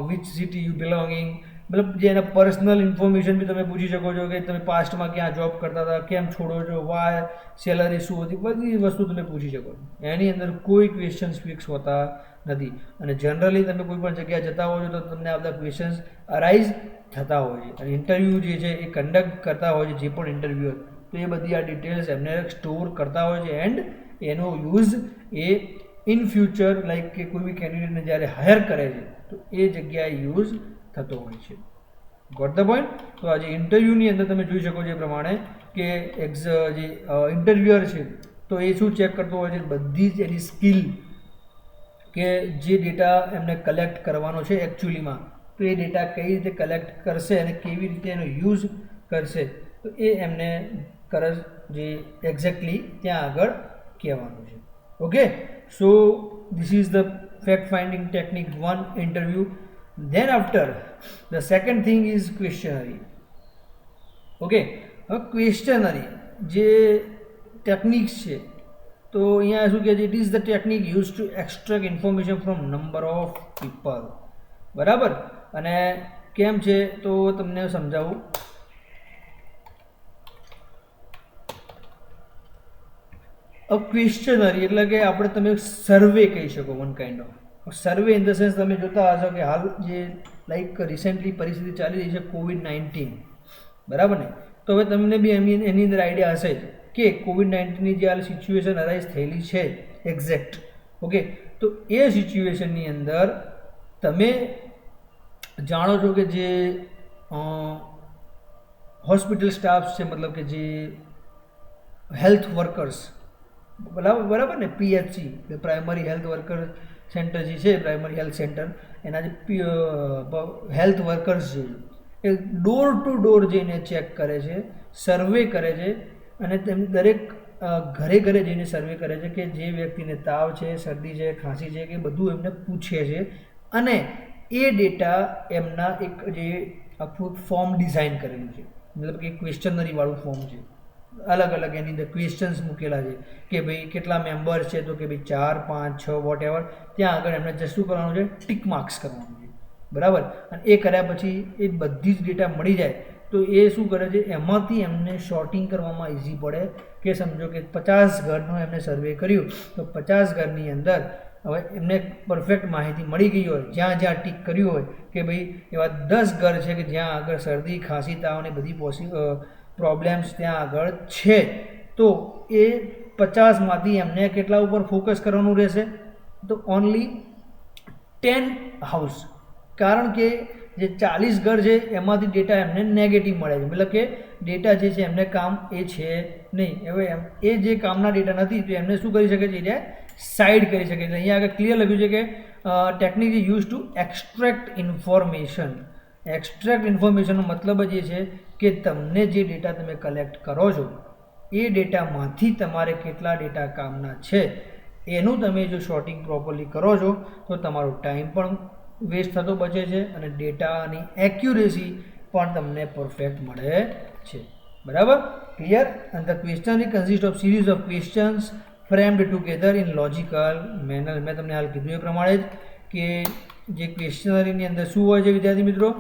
which city you belonging, મતલબ જે એના પર્સનલ ઇન્ફોર્મેશન બી તમે પૂછી શકો છો કે તમે પાસ્ટમાં ક્યાં જોબ કરતા હતા, કેમ છોડો છો, વાય, સેલરી શું હતી, બધી વસ્તુ તમે પૂછી શકો છો. એની અંદર કોઈ ક્વેશ્ચન્સ ફિક્સ હોતા નથી. અને જનરલી તમે કોઈ પણ જગ્યાએ જતા હો છો તો તમને આ બધા ક્વેશ્ચન્સ અરાઇઝ થતા હોય છે. અને ઇન્ટરવ્યૂ જે છે એ કન્ડક્ટ કરતા હોય છે, જે પણ ઇન્ટરવ્યૂ તો એ બધી આ ડિટેલ્સ એમને સ્ટોર કરતા હોય છે. એન્ડ એનો use A in future like કે કોઈ બી કેન્ડિડેટને જ્યારે હાયર કરે છે તો એ જગ્યાએ યુઝ થતો હોય છે. Got the point. તો આજે ઇન્ટરવ્યૂની અંદર તમે જોઈ શકો છો એ પ્રમાણે કે જે ઇન્ટરવ્યુઅર છે તો એ શું ચેક કરતો હોય છે, બધી જ એની સ્કિલ કે જે ડેટા એમને કલેક્ટ કરવાનો છે એકચ્યુઅલીમાં, તો એ ડેટા કઈ રીતે કલેક્ટ કરશે અને કેવી રીતે એનો યુઝ કરશે, તો એ એમને જે એક્ઝેક્ટલી ત્યાં આગળ કહેવાનું છે. Okay, so this is the fact finding technique 1 interview. Then after the second thing is questionnaire. Okay, હવે questionnaire જે ટેકનિક્સ છે તો અહીંયા શું કહે છે, it is the technique use to extract information from number of people. બરાબર. અને કેમ છે તો તમને સમજાવું. ક્વેશ્ચનરી એટલે કે આપણે તમે સર્વે કહી શકો, one kind of survey in the sense તમે જોતા હશો કે હાલ જે લાઈક રિસેન્ટલી પરિસ્થિતિ ચાલી રહી છે COVID-19, બરાબર ને, તો હવે તમને બી એની અંદર આઈડિયા હશે કે COVID-19ની જે હાલ સિચ્યુએશન અરાઇઝ થયેલી છે એક્ઝેક્ટ. ઓકે, તો એ સિચ્યુએશનની અંદર તમે જાણો છો કે જે હોસ્પિટલ સ્ટાફ છે, મતલબ કે જે હેલ્થ વર્કર્સ, બરાબર ને, PHC primary health worker centre જે છે, પ્રાઇમરી હેલ્થ સેન્ટર, એના જે હેલ્થ વર્કર્સ છે એ ડોર ટુ ડોર જઈને ચેક કરે છે, સર્વે કરે છે, અને તેમ દરેક ઘરે ઘરે જઈને સર્વે કરે છે કે જે વ્યક્તિને તાવ છે, શરદી છે, ખાંસી છે કે બધું એમને પૂછે છે. અને એ ડેટા એમના એક જે આખું ફોર્મ ડિઝાઇન કરેલું છે, મતલબ કે ક્વેશ્ચનરી વાળું ફોર્મ છે, અલગ અલગ એની અંદર ક્વેશ્ચન્સ મૂકેલા છે કે ભાઈ કેટલા મેમ્બર્સ છે, તો કે ભાઈ 4, 5, 6 વોટ એવર, ત્યાં આગળ એમને જસ્ટ શું કરવાનું છે, ટિક માર્ક્સ કરવાનું છે. બરાબર. અને એ કર્યા પછી એ બધી જ ડેટા મળી જાય તો એ શું કરે છે, એમાંથી એમને શોર્ટિંગ કરવામાં ઇઝી પડે કે સમજો કે 50 ઘરનો એમને સર્વે કર્યું તો 50 ઘરની અંદર હવે એમને પરફેક્ટ માહિતી મળી ગઈ હોય, જ્યાં જ્યાં ટીક કર્યું હોય કે ભાઈ એવા 10 ઘર છે કે જ્યાં આગળ શરદી, ખાંસી, તાવ ને બધી પ્રોબ્લેમ્સ ત્યાં આગળ છે, તો એ 50માંથી એમને કેટલા ઉપર ફોકસ કરવાનું રહેશે, તો ઓનલી 10 હાઉસ. કારણ કે જે 40 ઘર છે એમાંથી ડેટા એમને નેગેટિવ મળે છે, મતલબ કે ડેટા જે છે એમને કામ એ છે નહીં. હવે એ જે કામના ડેટા નથી તો એમને શું કરી શકે છે, એટલે સાઇડ કરી શકે છે. અહીંયા આગળ ક્લિયર લખ્યું છે કે technique is use to extract information. Extract ઇન્ફોર્મેશનનો મતલબ જ એ છે કે તમને જે ડેટા તમે કલેક્ટ કરો છો એ ડેટામાંથી તમારે કેટલા ડેટા કામના છે એનું તમે જો શોર્ટિંગ પ્રોપરલી કરો છો તો તમારો ટાઈમ પણ વેસ્ટ થતો બચે છે અને ડેટાની એક્યુરેસી પણ તમને પરફેક્ટ મળે છે. બરાબર, ક્લિયર. અને the questionnaire consist of series of questions framed together in logical manner. મેં તમને હાલ કીધું એ પ્રમાણે જ કે જે ક્વેશ્ચનરીની અંદર શું હોય છે વિદ્યાર્થી મિત્રો,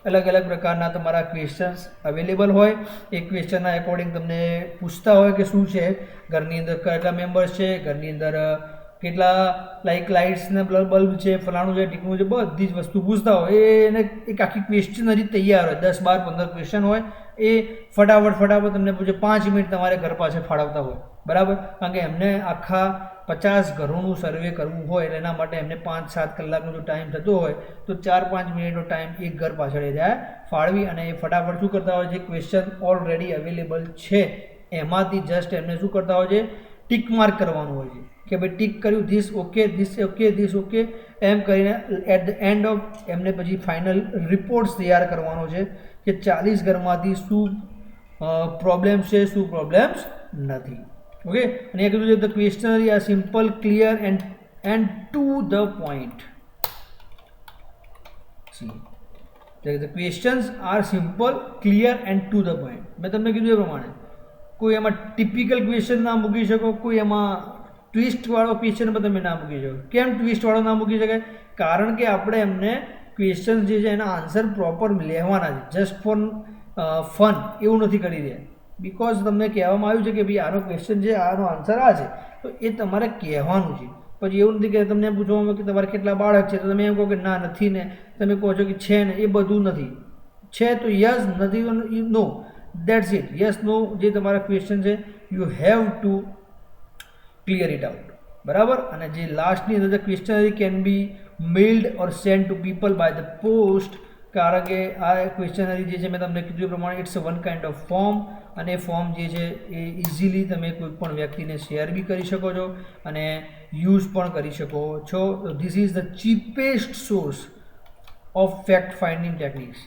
અલગ અલગ પ્રકારના તમારા ક્વેશ્ચન્સ અવેલેબલ હોય. એ ક્વેશ્ચનના એકોર્ડિંગ તમને પૂછતા હોય કે શું છે, ઘરની અંદર કેટલા મેમ્બર્સ છે, ઘરની અંદર કેટલા લાઇટ્સ ને બલ્બ છે, ફલાણું છે, ટીકણું છે, બધી જ વસ્તુ પૂછતા હોય. એને એક આખી ક્વેશ્ચનરી તૈયાર હોય, 10, 12, 15 ક્વેશ્ચન હોય, એ ફટાફટ તમને પૂછે, 5 મિનિટ તમારે ઘર પાસે ફાળવતા હોય. બરાબર, કારણ કે એમને આખા 50 ઘરોનું સર્વે કરવું હોય એટલે એના માટે એમને 5-7 કલાકનો જો ટાઈમ થતો હોય તો 4-5 મિનિટનો ટાઈમ એક ઘર પાછળ જાય ફાળવી અને એ ફટાફટ શું કરતા હોય છે, ક્વેશ્ચન ઓલરેડી અવેલેબલ છે એમાંથી જસ્ટ એમને શું કરતા હોય છે, ટીક માર્ક કરવાનું હોય છે કે ભાઈ ટીક કર્યું, ધીસ ઓકે, ધીસ ઓકે, એમ કરીને એટ ધ એન્ડ ઓફ એમને પછી ફાઇનલ રિપોર્ટ્સ તૈયાર કરવાનો છે કે 40 ઘરમાંથી શું પ્રોબ્લેમ્સ છે, શું પ્રોબ્લેમ્સ નથી. ઓકે, અને એ કીધું છે the questionnaire are simple, clear and to the point. The questions are simple, clear and to the point. મેં તમને કીધું એ પ્રમાણે કોઈ એમાં ટિપિકલ ક્વેશ્ચન ના મૂકી શકો, કોઈ એમાં ટ્વિસ્ટવાળો ક્વેશ્ચન પણ તમે ના મૂકી શકો. કેમ ટ્વિસ્ટવાળો ના મૂકી શકાય? કારણ કે આપણે એમને ક્વેશ્ચન જે છે એના આન્સર પ્રોપર લેવાના છે, જસ્ટ ફોર ફન એવું નથી કરી રહ્યા. બિકોઝ તમને કહેવામાં આવ્યું છે કે ભાઈ આનો ક્વેશ્ચન છે, આનો આન્સર આ છે, તો એ તમારે કહેવાનું છે. પછી એવું નથી કે તમને પૂછવામાં આવે કે તમારે કેટલા બાળક છે, તો તમે એમ કહો કે ના નથી ને, તમે કહો છો કે છે ને, એ બધું નથી. છે તો યસ, નથી તો no, that's it. Yes no જે તમારા ક્વેશ્ચન છે you have to clear it out, બરાબર. અને જે લાસ્ટની અંદર questionnaire can be mailed or send to people by the post, કારણ કે આ ક્વેશ્ચનરી જે છે મેં તમને કીધું એ પ્રમાણે it's one kind of form, અને ફોર્મ જે છે એ ઇઝીલી તમે કોઈ પણ વ્યક્તિને શેર બી કરી શકો છો અને યુઝ પણ કરી શકો છો. This is the cheapest source of fact finding techniques.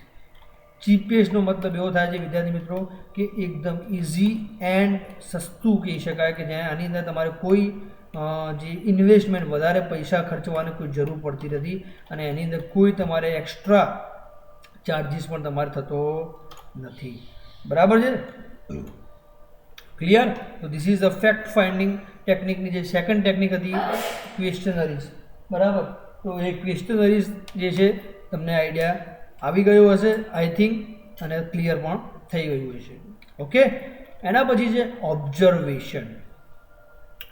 ચીપેસ્ટનો મતલબ એવો થાય છે વિદ્યાર્થી મિત્રો કે એકદમ ઇઝી એન્ડ સસ્તું કહી શકાય, કે જ્યાં આની અંદર તમારે કોઈ જે ઇન્વેસ્ટમેન્ટ વધારે પૈસા ખર્ચવાની કોઈ જરૂર પડતી નથી, અને એની અંદર કોઈ તમારે એક્સ્ટ્રા ચાર્જીસ પણ તમારે થતો નથી, બરાબર છે. ક્લિયર? તો this is the fact finding ટેકનિકની જે સેકન્ડ ટેકનિક હતી ક્વેશ્ચનરીઝ, બરાબર. તો એ ક્વેશ્ચનરીઝ જે છે તમને આઈડિયા આવી ગયો હશે આઈ થિંક, અને ક્લિયર પણ થઈ ગયું હશે. ઓકે, એના પછી છે ઓબ્ઝર્વેશન.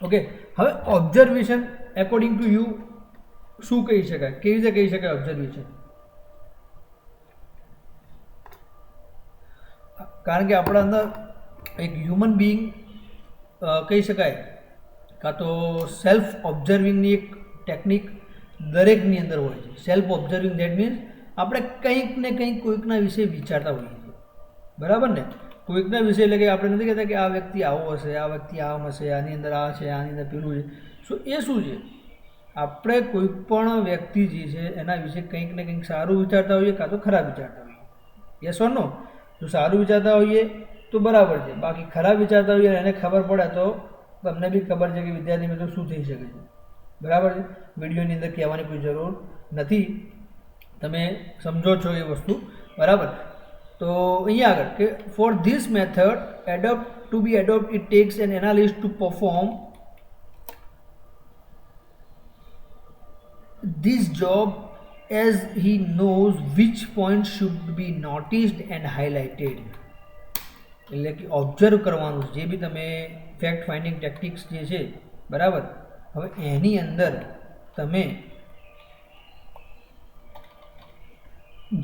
ઓકે, હવે ઓબ્ઝર્વેશન એકોર્ડિંગ ટુ યુ શું કહી શકાય, કેવી રીતે કહી શકાય ઓબ્ઝર્વેશન? કારણ કે આપણા અંદર એક હ્યુમન બિંગ કહી શકાય, કાં તો સેલ્ફ ઓબ્ઝર્વિંગની એક ટેકનિક દરેકની અંદર હોય છે. સેલ્ફ ઓબ્ઝર્વિંગ દેટ મીન્સ આપણે કંઈક ને કંઈક કોઈકના વિશે વિચારતા હોઈએ છીએ, બરાબર ને. કોઈકના વિશે એટલે કે આપણે નથી કહેતા કે આ વ્યક્તિ આવો હશે, આ વ્યક્તિ આમ હશે, આની અંદર આ છે, આની અંદર પેલું છે. સો એ શું છે, આપણે કોઈ પણ વ્યક્તિ જે છે એના વિશે કંઈક ને કંઈક સારું વિચારતા હોઈએ કાં તો ખરાબ વિચારતા હોઈએ. યસ ઓર નો? જો સારું વિચારતા હોઈએ તો બરાબર છે, બાકી ખરાબ વિચારતા હોઈએ એને ખબર પડે તો તમને બી ખબર છે કે વિદ્યાર્થી મિત્રો શું થઈ શકે છે, બરાબર છે. વિડીયોની અંદર કહેવાની કોઈ જરૂર નથી, તમે સમજો છો એ વસ્તુ, બરાબર. તો અહીંયા આગળ કે for this method to be adopt it takes an analyst to perform this job as he knows which points should be noticed and highlighted. એટલે કે ઓબ્ઝર્વ કરવાનું જે બી તમે ફેક્ટ ફાઇન્ડિંગ ટેકનિક્સ જે છે, બરાબર. હવે એની અંદર તમે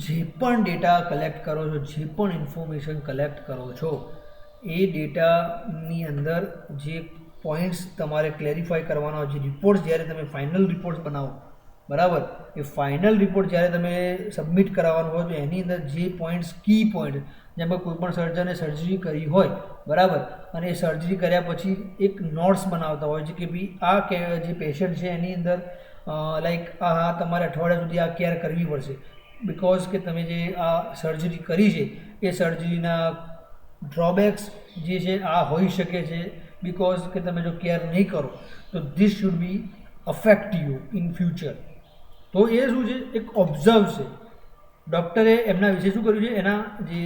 જે પણ ડેટા કલેક્ટ કરો છો, જે પણ ઇન્ફોર્મેશન કલેક્ટ કરો છો, એ ડેટાની અંદર જે પોઈન્ટ્સ તમારે ક્લેરિફાઈ કરવાના હોય, જે રિપોર્ટ્સ જ્યારે તમે ફાઇનલ રિપોર્ટ્સ બનાવો, બરાબર, એ ફાઇનલ રિપોર્ટ જ્યારે તમે સબમિટ કરાવવાનું હોય તો એની અંદર જે પોઈન્ટ્સ, કી પોઈન્ટ, જેમ કે કોઈ પણ સર્જને સર્જરી કરી હોય, બરાબર, અને એ સર્જરી કર્યા પછી એક નોટ્સ બનાવતા હોય છે કે ભાઈ આ જે પેશન્ટ છે એની અંદર લાઈક આ તમારે અઠવાડિયા સુધી આ કેર કરવી પડશે, બિકોઝ કે તમે જે આ સર્જરી કરી છે એ સર્જરીના ડ્રોબેક્સ જે છે આ હોઈ શકે છે, બિકોઝ કે તમે જો કેર નહીં કરો તો this should be affect you in future. તો એ શું છે, એક ઓબ્ઝર્વ છે. ડૉક્ટરે એમના વિશે શું કર્યું છે, એના જે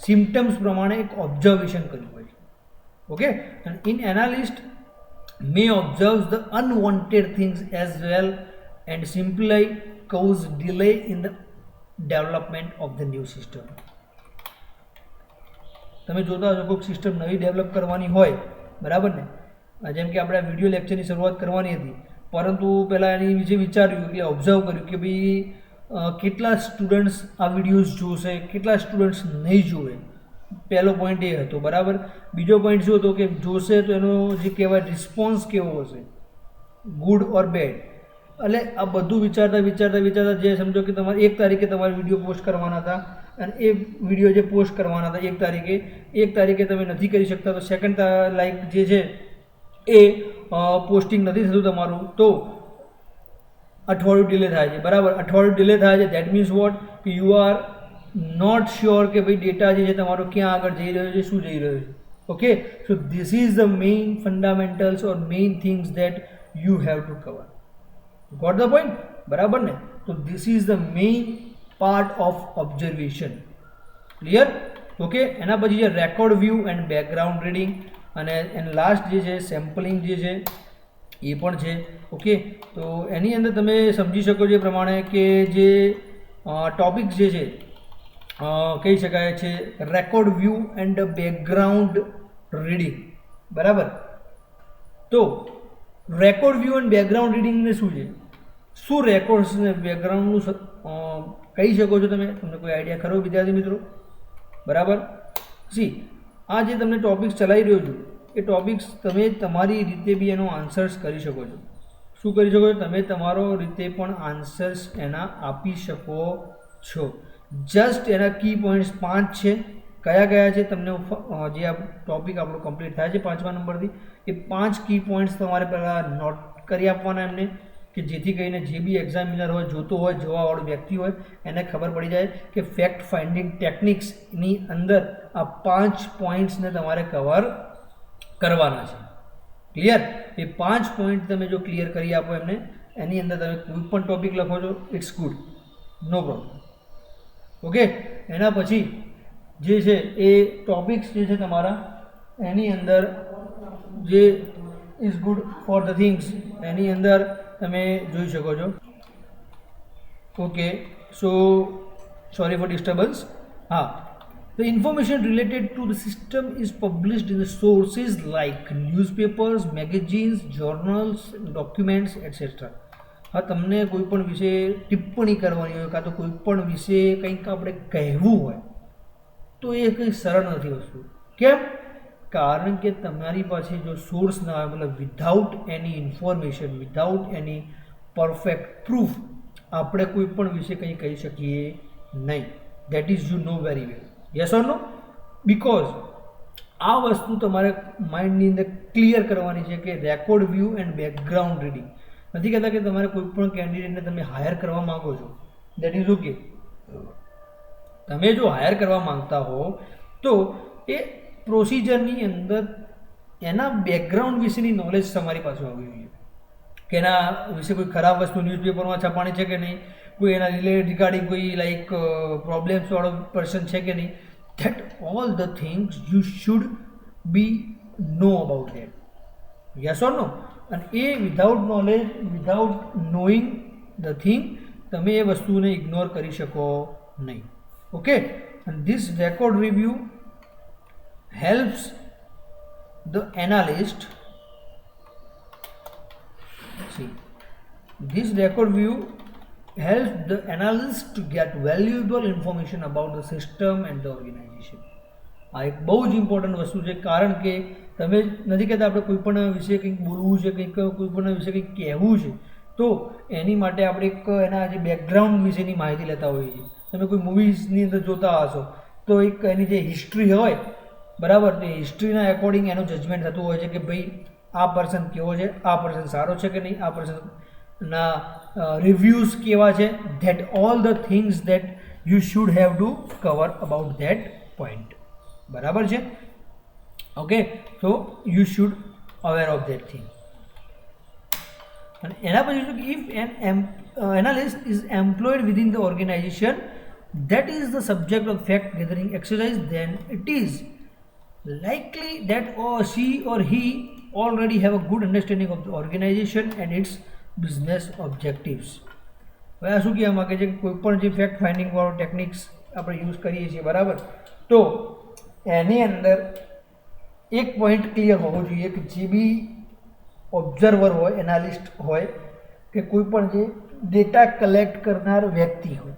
સિમ્ટમ્સ પ્રમાણે એક ઓબ્ઝર્વેશન કર્યું હોય છે. ઓકે, અને in analyst may observe the unwanted things as well and simply cause delay in the development of the new system. તમે જોતા હશો કોઈક સિસ્ટમ નવી ડેવલપ કરવાની હોય, બરાબર ને, જેમ કે આપણે વિડીયો લેક્ચરની શરૂઆત કરવાની હતી, પરંતુ પહેલાં એની વિશે વિચાર્યું, એટલે ઓબ્ઝર્વ કર્યું કે ભાઈ કેટલા સ્ટુડન્ટ્સ આ વિડીયોઝ જોશે, કેટલા સ્ટુડન્ટ્સ નહીં જોવે. પહેલો પોઈન્ટ એ હતો, બરાબર. બીજો પોઈન્ટ શું હતો કે જોશે તો એનો જે કહેવાય રિસ્પોન્સ કેવો હશે, ગુડ ઓર બેડ. એટલે આ બધું વિચારતા જે સમજો કે તમારે 1 તારીખે તમારે વિડીયો પોસ્ટ કરવાના હતા, અને એ વિડીયો જે પોસ્ટ કરવાના હતા 1 તારીખે તમે નથી કરી શકતા, તો સેકન્ડ લાઈક જે છે એ પોસ્ટિંગ નથી થતું તમારું, તો અઠવાડિયું ડિલે થાય છે, બરાબર. અઠવાડિયું ડિલે થાય છે, દેટ મીન્સ વોટ, કે યુ આર નોટ શ્યોર કે ભાઈ ડેટા જે છે તમારો ક્યાં આગળ જઈ રહ્યો છે, શું જઈ રહ્યો છે. Okay, so this is the main fundamentals or main things that you have to cover. Got the point, બરાબર ને. તો this is the main part of observation. Clear? Okay, એના પછી છે record view and background reading, અને last જે છે sampling જે છે એ પણ છે. ઓકે, તો એની અંદર તમે સમજી શકો છો એ પ્રમાણે કે જે ટોપિક્સ જે છે કહી શકાય છે record view and background reading, બરાબર. તો રેકોર્ડ વ્યૂ એન્ડ બેકગ્રાઉન્ડ રીડિંગને શું છે, શું રેકોર્ડ્સ ને બેકગ્રાઉન્ડનું કહી શકો છો તમે, તમને કોઈ આઈડિયા ખરો વિદ્યાર્થી મિત્રો? બરાબર. આ જે તમને ટોપિક્સ ચલાવી રહ્યો છું એ ટોપિક્સ તમે તમારી રીતે બી એનો આન્સર્સ કરી શકો છો. શું કરી શકો છો? તમે તમારો રીતે પણ આન્સર્સ એના આપી શકો છો. જસ્ટ એના કી પોઈન્ટ્સ 5 છે. કયા કયા છે તમને જે આ ટોપિક આપણો કમ્પ્લીટ થાય છે 5મા નંબરથી, એ 5 કી પોઈન્ટ્સ તમારે પહેલાં નોટ કરી આપવાના એમને, કે જેથી કરીને જે બી એક્ઝામિનર હોય, જોતો હોય, જોવાવાળો વ્યક્તિ હોય, એને ખબર પડી જાય કે ફેક્ટ ફાઇન્ડિંગ ટેકનિક્સની અંદર આ 5 પોઈન્ટ્સને તમારે કવર કરવાના છે. ક્લિયર? એ 5 પોઈન્ટ તમે જો ક્લિયર કરી આપો એમને, એની અંદર તમે કોઈ પણ ટોપિક લખો છો, it's good, no problem. Okay. એના પછી જે છે એ ટોપિક્સ જે છે તમારા, એની અંદર જે is good for the things, એની અંદર તમે જોઈ શકો છો. Okay, so sorry for disturbance. The information related to the system is published in the sources like newspapers, magazines, journals, documents, etc. તમને કોઈ પણ વિશે ટિપ્પણી કરવાની હોય કાં તો કોઈ પણ વિશે કંઈક આપણે કહેવું હોય તો એ કંઈ સરળ નથી વસ્તુ. કેમ? કારણ કે તમારી પાસે જો સોર્સ ના હોય, મતલબ without any information, without any perfect proof આપણે કોઈ પણ વિશે કંઈ કહી શકીએ નહીં. That is you know very well. Yes or no? Because આ વસ્તુ તમારે માઇન્ડની અંદર ક્લિયર કરવાની છે કે record view and background reading. નથી કહેતા કે તમારે કોઈ પણ કેન્ડિડેટને તમે હાયર કરવા માગો છો, દેટ ઇઝ ઓકે. તમે જો હાયર કરવા માંગતા હો તો એ પ્રોસિજરની અંદર એના બેકગ્રાઉન્ડ વિશેની નોલેજ તમારી પાસે હોવી જોઈએ, કે એના વિશે કોઈ ખરાબ વસ્તુ ન્યૂઝપેપરમાં છપાણી છે કે નહીં, કોઈ એના રિગાર્ડિંગ કોઈ લાઈક પ્રોબ્લેમ્સવાળો પર્સન છે કે નહીં. That all the things you should be know about that. Yes or no? અને એ without knowledge, without knowing the thing, તમે એ વસ્તુને ઇગ્નોર કરી શકો નહીં. Okay. and this record review helps the analyst, this record view helps the analyst to get valuable information about the system and the organization. આ એક બહુ જ ઇમ્પોર્ટન્ટ વસ્તુ છે, કારણ કે તમે નથી કહેતા આપણે કોઈ પણ વિશે કંઈક બોલવું છે, કંઈક કોઈ પણ વિશે કંઈક કહેવું છે, તો એની માટે આપણે એક એના જે બેકગ્રાઉન્ડ વિશેની માહિતી લેતા હોઈએ છીએ. તમે કોઈ મૂવીઝની અંદર જોતા હશો તો એક એની જે હિસ્ટ્રી હોય, બરાબર, તે હિસ્ટ્રીના એકોર્ડિંગ એનું જજમેન્ટ થતું હોય છે કે ભાઈ આ પર્સન કેવો છે, આ પર્સન સારો છે કે નહીં, આ પર્સનના રિવ્યૂઝ કેવા છે. That all the things that you should have to cover about that point. બરાબર છે? Okay. So you should aware of that thing. અને એના પછી if an analyst is employed within the organization that is the subject of fact gathering exercise, then it is likely that she or he already have a good understanding of the organization and its business objectives. હવે આ શું કહેવા માગે છે કે કોઈ પણ જે ફેક્ટ ફાઇન્ડિંગ વાળો ટેકનિક્સ આપણે યુઝ કરીએ છીએ, બરાબર, તો એની અંદર એક પોઈન્ટ ક્લિયર હોવો જોઈએ કે જે બી ઓબ્ઝર્વર હોય, એનાલિસ્ટ હોય, કે કોઈ પણ જે ડેટા કલેક્ટ કરનાર વ્યક્તિ હોય,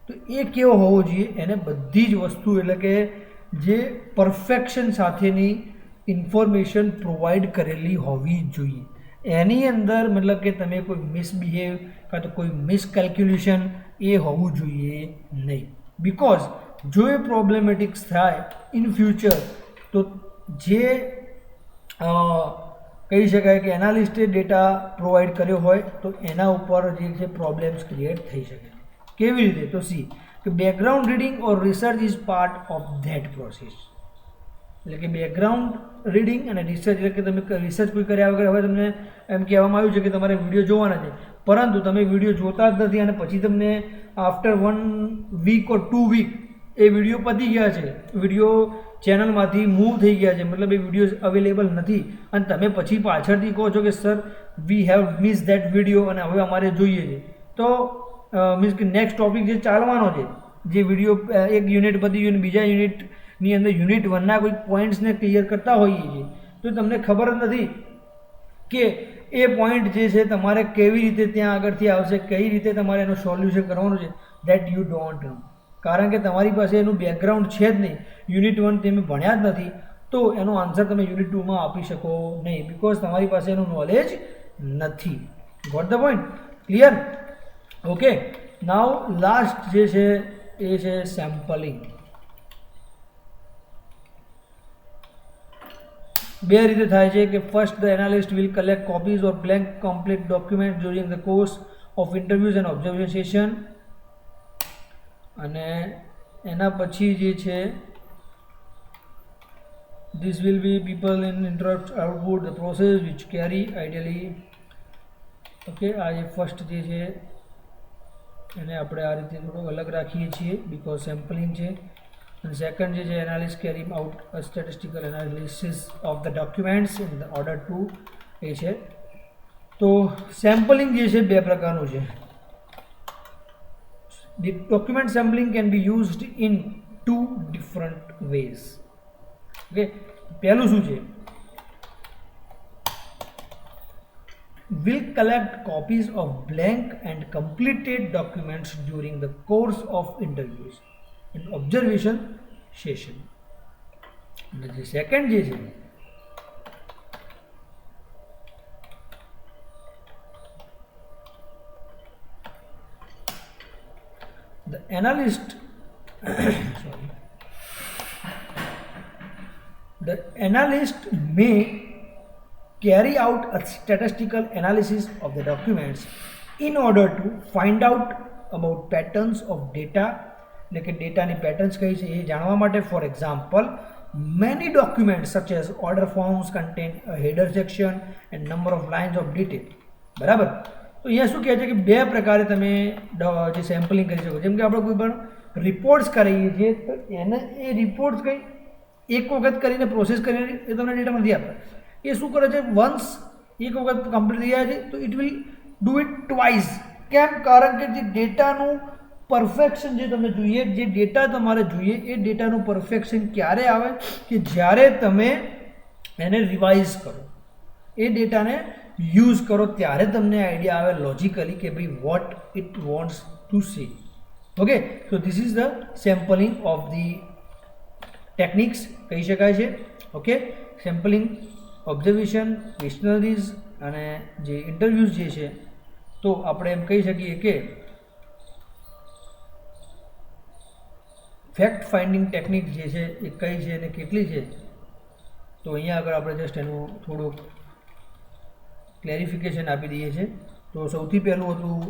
તો એ કેવો હોવો જોઈએ, એને બધી જ વસ્તુ એટલે કે જે પરફેક્શન સાથેની ઇન્ફોર્મેશન પ્રોવાઈડ કરેલી હોવી જોઈએ. એની અંદર મતલબ કે તમે કોઈ મિસબિહેવ કાં તો કોઈ મિસકેલ્ક્યુલેશન એ હોવું જોઈએ નહીં. બિકોઝ જો એ પ્રોબ્લેમેટિક્સ થાય ઇન ફ્યુચર તો જે કહી શકાય કે એનાલિસ્ટે ડેટા પ્રોવાઈડ કર્યો હોય તો એના ઉપર જે છે પ્રોબ્લેમ્સ ક્રિએટ થઈ શકે. કેવી રીતે? તો સી કે background reading or research is part of that process. એટલે કે બેકગ્રાઉન્ડ રીડિંગ અને રિસર્ચ, એટલે કે તમે રિસર્ચ કોઈ કર્યા વગર હવે તમને એમ કહેવામાં આવ્યું છે કે તમારે વિડીયો જોવાના છે, પરંતુ તમે વિડીયો જોતા જ નથી અને પછી તમને આફ્ટર 1 વીક ઓર 2 વીક એ વિડીયો પતી ગયા છે, વિડીયો ચેનલમાંથી મૂવ થઈ ગયા છે, મતલબ એ વિડીયો અવેલેબલ નથી, અને તમે પછી પાછળથી કહો છો કે sir we have miss that video અને હવે અમારે જોઈએ છે, તો મીન્સ કે નેક્સ્ટ ટોપિક જે ચાલવાનો છે, જે વિડીયો એક યુનિટ પછી બીજા યુનિટની અંદર યુનિટ 1ના કોઈ પોઈન્ટ્સને ક્લિયર કરતા હોઈએ છીએ તો તમને ખબર જ નથી કે એ પોઈન્ટ જે છે તમારે કેવી રીતે ત્યાં આગળથી આવશે, કઈ રીતે તમારે એનું સોલ્યુશન કરવાનું છે, દેટ યુ ડોન્ટ નો. કારણ કે તમારી પાસે એનું બેકગ્રાઉન્ડ છે જ નહીં, યુનિટ 1 તમે ભણ્યા જ નથી, તો એનો આન્સર તમે યુનિટ 2માં આપી શકો નહીં, બિકોઝ તમારી પાસે એનું નોલેજ નથી. Got the point? Clear? Okay. Now last જે છે એ છે સેમ્પલિંગ. બે રીતે થાય છે કે first the analyst will collect copies or blank complete document during the course of interviews and observation session. અને એના પછી જે છે this will be people in interrupt output the process which carry ideally. Okay, આ જે first જે છે એને આપણે આ રીતે થોડું અલગ રાખીએ છીએ બિકોઝ સેમ્પલિંગ છે. અને સેકન્ડ જે છે analyst carry out a statistical analysis of the documents in the order to એ છે. તો સેમ્પલિંગ જે છે બે પ્રકારનું છે. The document sampling can be used in two different ways. Okay, પહેલું શું છે? Will collect copies of blank and completed documents during the course of interviews and observation session. And the second જે છે the analyst sorry, the analyst may carry out a statistical analysis of the documents in order to find out about patterns of data, એટલે કે ડેટાની patterns કઈ છે એ જાણવા માટે. For example, many documents such as order forms contain a header section and number of lines of detail. બરાબર? તો અહીંયા શું કહે છે કે બે પ્રકારે તમે જે સેમ્પલિંગ કરી શકો. જેમ કે આપણે કોઈ પણ રિપોર્ટ્સ કરીએ છીએ તો એને એ રિપોર્ટ્સ કંઈ એક વખત કરીને પ્રોસેસ કરીને એ તમને ડેટા નથી આપતા. એ શું કરે છે, વન્સ એક વખત કમ્પ્લીટ થઈ જાય છે તો it will do it twice. કેમ? કારણ કે જે ડેટાનું પરફેક્શન જે તમને જોઈએ, જે ડેટા તમારે જોઈએ એ ડેટાનું પરફેક્શન ક્યારે આવે કે જ્યારે તમે એને રિવાઇઝ કરો, એ ડેટાને યુઝ કરો, ત્યારે તમને આઈડિયા આવે લોજિકલી કે ભાઈ what it wants to see. Okay, so this is the sampling of the techniques કહી શકાય છે. ઓકે, સેમ્પલિંગ, ઓબ્ઝર્વેશન, ક્વેશ્ચનરીઝ અને જે ઇન્ટરવ્યૂઝ જે છે તો આપણે એમ કહી શકીએ કે ફેક્ટ ફાઇન્ડિંગ ટેકનિક જે છે એ કઈ છે અને કેટલી છે. તો અહીંયા આગળ આપણે જસ્ટ એનું થોડુંક ક્લેરિફિકેશન આપી દઈએ છીએ. તો સૌથી પહેલું હતું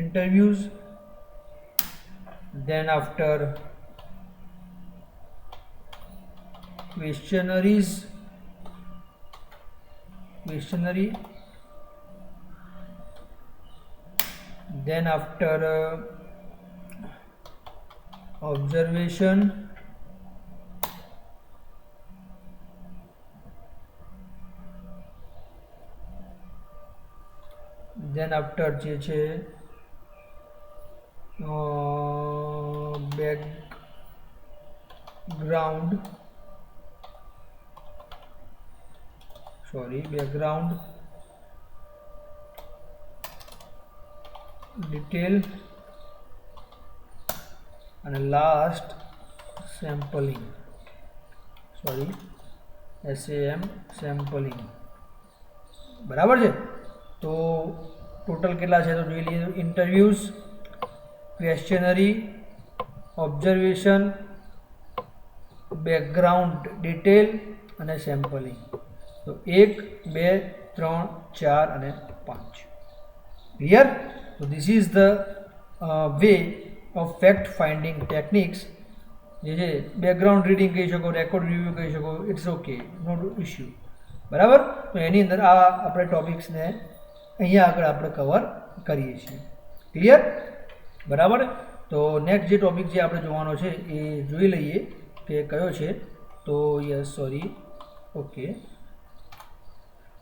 interviews, then after questionnaire, then after observation, then after જે છે background detail અને લાસ્ટ સેમ્પલિંગ, SAM સેમ્પલિંગ. બરાબર છે? તો ટોટલ કેટલા છે તો જોઈ લઈએ. Interviews, questionnaire, observation, background detail અને સેમ્પલિંગ. તો 1, 2, 3, 4 અને 5. ક્લિયર? તો this is the way of fact finding techniques. જે છે બેકગ્રાઉન્ડ રીડિંગ કહી શકો, રેકોર્ડ રિવ્યૂ કહી શકો, ઇટ્સ ઓકે, નો ઇશ્યુ. બરાબર? તો એની અંદર આ આપણે ટોપિક્સને અહીંયા આગળ આપણે કવર કરીએ છીએ. ક્લિયર? બરાબર? તો નેક્સ્ટ જે ટોપિક જે આપણે જોવાનો છે એ જોઈ લઈએ કે કયો છે. તો યસ, સોરી, ઓકે.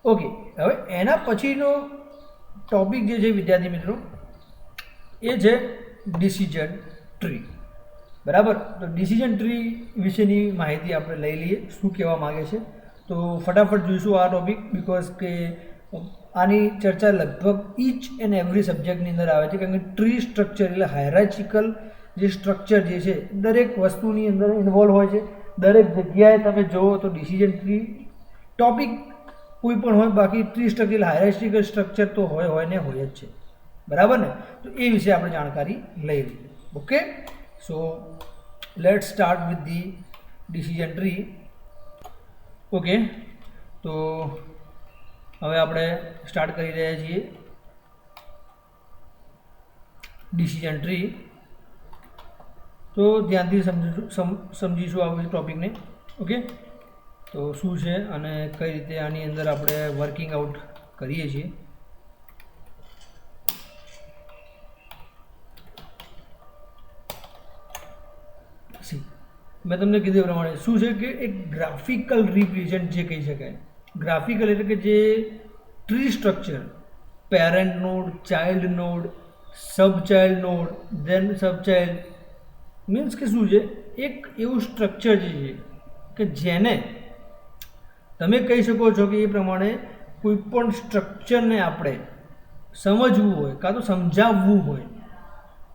હવે એના પછીનો ટોપિક જે છે વિદ્યાર્થી મિત્રો એ છે ડિસિઝન ટ્રી, બરાબર. તો ડિસિઝન ટ્રી વિશેની માહિતી આપણે લઈ લઈએ, શું કહેવા માગે છે. તો ફટાફટ જોઈશું આ ટોપિક, બિકોઝ કે આની ચર્ચા લગભગ ઈચ એન્ડ એવરી સબ્જેક્ટની અંદર આવે છે, કારણ કે ટ્રી સ્ટ્રક્ચર એટલે હાયરાર્ચિકલ જે સ્ટ્રક્ચર જે છે દરેક વસ્તુની અંદર ઇન્વોલ્વ હોય છે. દરેક જગ્યાએ તમે જુઓ તો ડિસિઝન ટ્રી ટોપિક કોઈ પણ હોય, બાકી ટ્રી સ્ટ્રક્ચર એટલે હાયરાર્ચિકલ સ્ટ્રક્ચર તો હોય ને હોય જ છે, બરાબર ને. તો એ વિશે આપણે જાણકારી લઈ લઈએ. Okay, so let's start with the decision tree. Okay, તો હવે આપણે સ્ટાર્ટ કરી રહ્યા છીએ ડિસિઝન ટ્રી. તો ધ્યાનથી સમજીશું આ ટોપિકને. ઓકે, તો શું છે અને કઈ રીતે આની અંદર આપણે વર્કિંગ આઉટ કરીએ છીએ. મેં તમને કીધું એ પ્રમાણે શું છે કે એક ગ્રાફિકલ રિપ્રેઝન્ટ જે કહી શકાય. ગ્રાફિકલ એટલે કે જે tree structure, parent node, child node, sub child node, then sub child, means કે શું છે એક એવું સ્ટ્રક્ચર જે છે કે જેને તમે કહી શકો છો કે એ પ્રમાણે કોઈ પણ સ્ટ્રક્ચરને આપણે સમજવું હોય કાં તો સમજાવવું હોય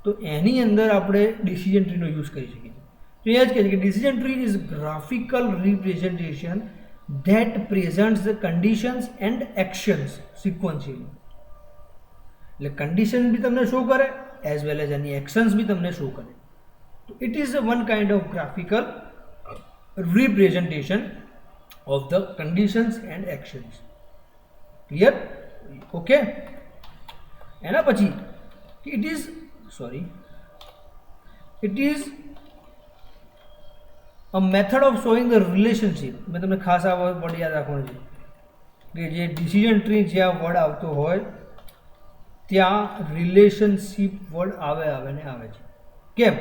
તો એની અંદર આપણે ડિસિઝન ટ્રીનો યુઝ કરી શકીએ. તો એ જ કહે છે કે decision tree is graphical representation that presents the conditions and actions sequentially. એટલે કન્ડિશન બી તમને શો કરે એઝ વેલ એઝ એની એક્શન્સ બી તમને શો કરે. તો it is one kind of graphical representation of the conditions and actions. Clear? Okay, એના પછી it is a method of showing the relationship. મેં તમને ખાસ આ વર્ડ યાદ રાખવાનું છે કે જે ડિસિઝન ટ્રી જ્યાં વર્ડ આવતો હોય ત્યાં રિલેશનશીપ વર્ડ આવે ને આવે છે. કેમ?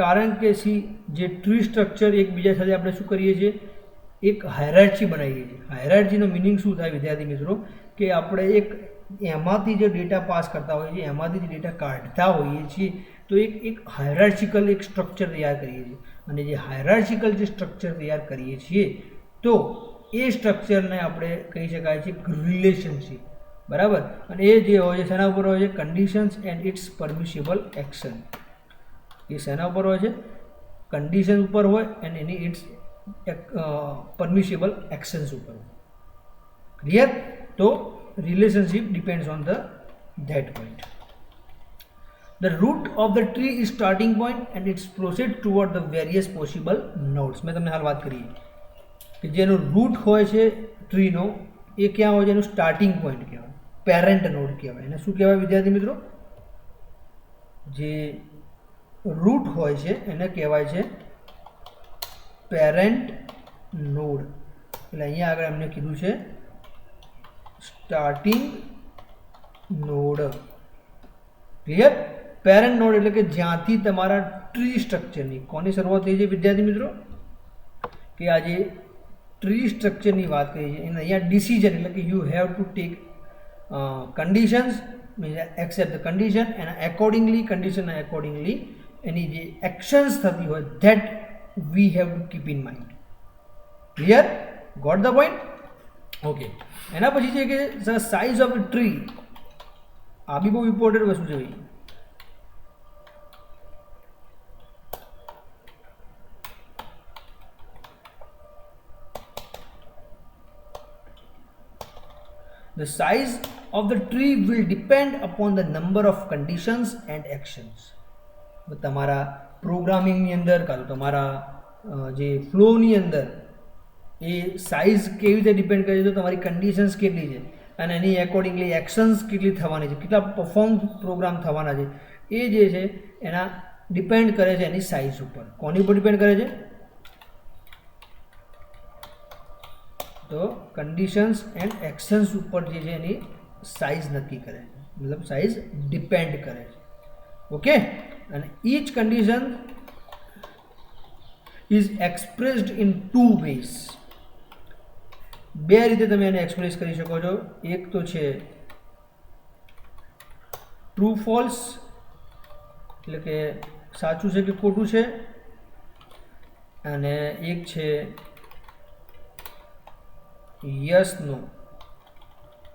કારણ કે જે ટ્રી સ્ટ્રક્ચર એકબીજા સાથે આપણે શું કરીએ છીએ, એક હાયરાર્ચી બનાવીએ છીએ. હાયરાર્ચીનો મિનિંગ શું થાય વિદ્યાર્થી મિત્રો, કે આપણે એક એમાંથી જે ડેટા પાસ કરતા હોઈએ છીએ, એમાંથી જે ડેટા કાઢતા હોઈએ છીએ, તો એક હાયરાર્ચિકલ એક સ્ટ્રક્ચર તૈયાર કરીએ છીએ. અને જે હાયરાર્ચિકલ જે સ્ટ્રક્ચર તૈયાર કરીએ છીએ તો એ સ્ટ્રક્ચરને આપણે કહી શકાય છે રિલેશનશીપ, બરાબર. અને એ જે હોય છે શેના ઉપર હોય છે, કન્ડિશન્સ એન્ડ ઇટ્સ પરમિશિબલ એક્શન. એ શેના ઉપર હોય છે, કન્ડિશન ઉપર હોય અને એની ઇટ્સ પરમિશિબલ એક્શન્સ ઉપર હોય. ક્લિયર? તો relationship depends on the that point. The root of the tree is starting point and its proceed toward the various possible nodes. મેં તમને હાલ વાત કરી કે જેનો રૂટ હોય છે ટ્રીનો એ ક્યાં હોય છે, એનું સ્ટાર્ટિંગ પોઈન્ટ કહેવાય, પેરેન્ટ નોડ કહેવાય. એને શું કહેવાય વિદ્યાર્થી મિત્રો? જે રૂટ હોય છે એને કહેવાય છે પેરેન્ટ નોડ. એટલે અહીંયા આગળ એમને કીધું છે starting node. Clear? Parent node એટલે કે જ્યાંથી તમારા ટ્રી સ્ટ્રક્ચરની કોની શરૂઆત થઈ છે વિદ્યાર્થી મિત્રો, કે આ જે ટ્રી સ્ટ્રક્ચરની વાત કરી છે એને અહીંયા ડિસિઝન એટલે કે you have to take conditions, means accept the condition and accordingly condition accordingly એની જે એક્શન્સ થતી હોય that we have to keep in mind. Clear? Got the point? Okay, એના પછી છે કે સાઇઝ ઓફ ધ ટ્રી. આ બી બહુ ઇમ્પોર્ટન્ટ વસ્તુ છે ભાઈ. The size of the tree will depend upon the number of conditions and actions. તમારા પ્રોગ્રામિંગની અંદર કાં તો તમારા જે ફ્લોની અંદર એ સાઇઝ કેવી રીતે ડિપેન્ડ કરે છે, તો તમારી કન્ડિશન્સ કેટલી છે અને એની એકોર્ડિંગલી એક્શન્સ કેટલી થવાની છે, કેટલા પરફોર્મ પ્રોગ્રામ થવાના છે, એ જે છે એના ડિપેન્ડ કરે છે એની સાઇઝ ઉપર. કોની ઉપર ડિપેન્ડ કરે છે? તો કન્ડિશન્સ એન્ડ એક્શન્સ ઉપર જે છે એની સાઇઝ નક્કી કરે છે, મતલબ સાઇઝ ડિપેન્ડ કરે છે. ઓકે, અને each condition is expressed in two ways. બે રીતે તમે એને એક્સપ્રેસ કરી શકો છો. એક તો છે ટ્રુ ફોલ્સ એટલે કે સાચું છે કે ખોટું છે, અને એક છે યસ નો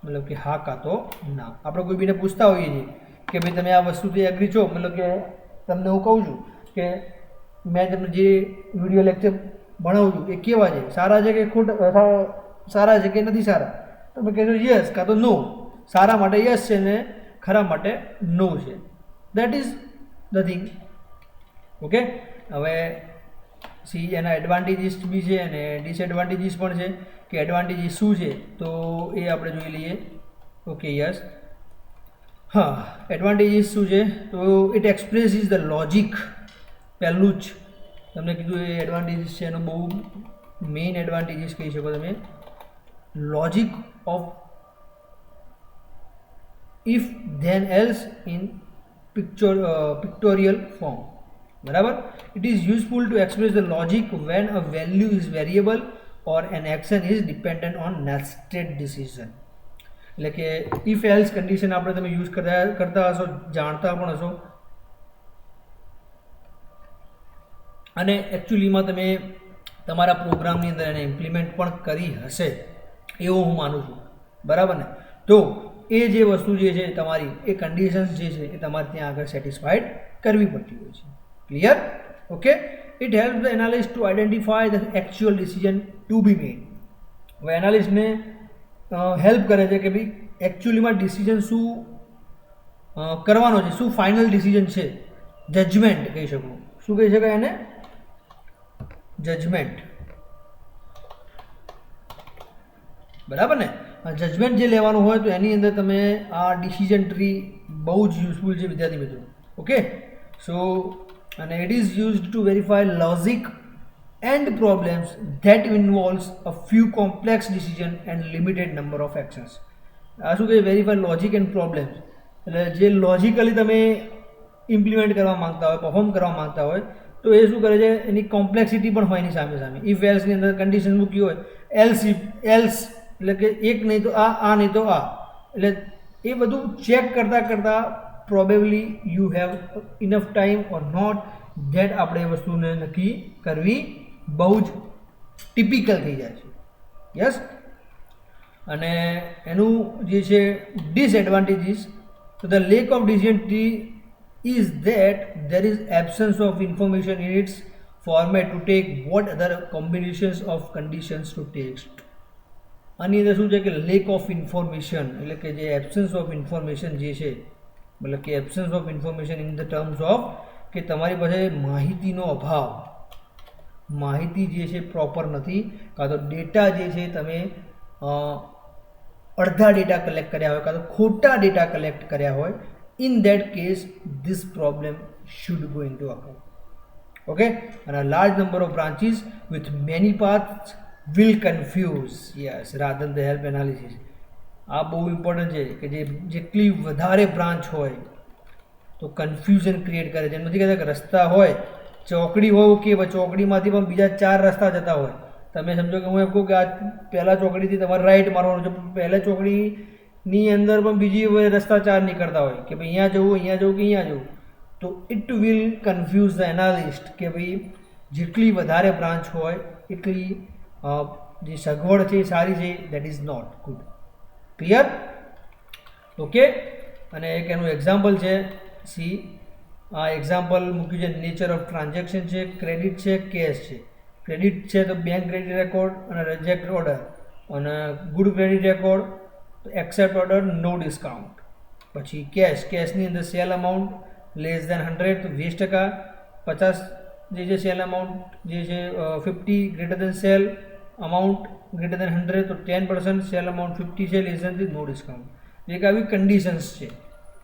મતલબ કે હા કાં તો ના. આપણે કોઈ બીને પૂછતા હોઈએ છીએ કે ભાઈ તમે આ વસ્તુથી એગ્રી છો, મતલબ કે તમને હું કહું છું કે મેં તમને જે વિડીયો લેક્ચર ભણાવું છું એ કેવા છે, સારા છે કે ખોટા, સારા છે કે નથી સારા, તમે કહેશો યસ કાં તો નો. સારા માટે યસ છે ને ખરા માટે નો છે. That is the thing. Okay, હવે સી એના એડવાન્ટેજીસ બી છે અને ડિસએડવાન્ટેજીસ પણ છે કે એડવાન્ટેજીસ શું છે તો એ આપણે જોઈ લઈએ. ઓકે યસ, હા, એડવાન્ટેજીસ શું છે તો ઇટ એક્સપ્રેસીસ ધ લોજિક. પહેલું જ તમને કીધું એ એડવાન્ટેજીસ છે, એનો બહુ મેઇન એડવાન્ટેજીસ કહી શકો તમે. Logic of if then else in pictorial form. બરાબર. It is useful to express the logic when a value is variable or an action is dependent on nested decision. એટલે કે if else condition આપણે તમે use કરતા હશો, જાણતા પણ હશો, અને એકચ્યુઅલીમાં તમે તમારા પ્રોગ્રામની અંદર એને ઇમ્પ્લિમેન્ટ પણ કરી હશે એવું હું માનું છું. બરાબર ને? તો એ જે વસ્તુ જે છે તમારી એ કન્ડિશન્સ જે છે એ તમારે ત્યાં આગળ સેટિસ્ફાઈડ કરવી પડતી હોય છે. Clear? Okay. It help the analyst to identify the actual decision to be made. હવે એનાલિસ્ટને હેલ્પ કરે છે કે ભાઈ એકચ્યુઅલીમાં ડિસિઝન શું કરવાનો છે, શું ફાઇનલ ડિસિઝન છે. જજમેન્ટ કહી શકું. શું કહી શકાય એને? જજમેન્ટ. બરાબર ને? જજમેન્ટ જે લેવાનું હોય તો એની અંદર તમે આ ડિસિઝન ટ્રી બહુ જ યુઝફુલ છે વિદ્યાર્થી મિત્રો. ઓકે, સો અને it is used to verify logic and problems that ઇન્વોલ્વ્સ a few complex decision and limited number of actions. આ શું કહે? Verify logic and problems. એટલે જે લોજિકલી તમે ઇમ્પ્લિમેન્ટ કરવા માંગતા હોય, પરફોર્મ કરવા માંગતા હોય તો એ શું કરે છે, એની કોમ્પ્લેક્સિટી પણ હોય એની સામે સામે. ઇફ એલ્સની અંદર કન્ડિશન મૂકી હોય, એલ્સ એટલે કે એક નહીં તો આ નહીં તો આ, એટલે એ બધું ચેક કરતાં કરતાં probably you have enough time or not, that આપણે એ વસ્તુને નક્કી કરવી બહુ જ ટિપિકલ થઈ જાય છે. યસ. અને એનું જે છે ડિસએડવાન્ટેજીસ, તો the lack of decision tree is that there is absence of information in its format to take what other combinations of conditions to take. આની અંદર શું છે કે લેક ઓફ ઇન્ફોર્મેશન, એટલે કે જે એબ્સન્સ ઓફ ઇન્ફોર્મેશન જે છે, મતલબ કે absence of information in the terms of કે તમારી પાસે માહિતીનો અભાવ, માહિતી જે છે પ્રોપર નથી, કાં તો ડેટા જે છે તમે અડધા ડેટા કલેક્ટ કર્યા હોય કાં તો ખોટા ડેટા કલેક્ટ કર્યા હોય. In that case, this problem should go into account. Okay, and a large number of branches with many paths will confuse. Yes, rather than the help analysis. આ બહુ important છે કે જેટલી વધારે બ્રાન્ચ હોય તો કન્ફ્યુઝન ક્રિએટ કરે છે. એમ નથી કહેતા કે રસ્તા હોય, ચોકડી હોય, ઓકે, ચોકડીમાંથી પણ બીજા 4 રસ્તા જતા હોય. તમે સમજો કે હું એમ કહું કે આ પહેલાં ચોકડીથી તમારે રાઈટ મારવાનું છે, પહેલાં ચોકડીની અંદર પણ બીજી રસ્તા 4 નીકળતા હોય કે ભાઈ અહીંયા જવું કે અહીંયા જવું, તો it will confuse the analyst કે ભાઈ જેટલી વધારે બ્રાન્ચ હોય એટલી જે સગવડ છે એ સારી છે. That is not good. Clear? Okay. અને એક એનું એક્ઝામ્પલ છે, સી આ એક્ઝામ્પલ મૂક્યું છે, નેચર ઓફ ટ્રાન્ઝેક્શન છે, ક્રેડિટ છે, કેશ છે. ક્રેડિટ છે તો બેંક ક્રેડિટ રેકોર્ડ અને રિજેક્ટ ઓર્ડર, અને ગુડ ક્રેડિટ રેકોર્ડ તો એક્સેપ્ટ ઓર્ડર નો ડિસ્કાઉન્ટ. પછી કેશની અંદર સેલ અમાઉન્ટ લેસ દેન 100 તો 20%, 50 જે છે સેલ અમાઉન્ટ જે છે 50 greater than cell amount greater than 100 તો 10%, સેલ અમાઉન્ટ 50 છે લેસ દેન નો ડિસ્કાઉન્ટ. એક આવી કન્ડિશન્સ છે.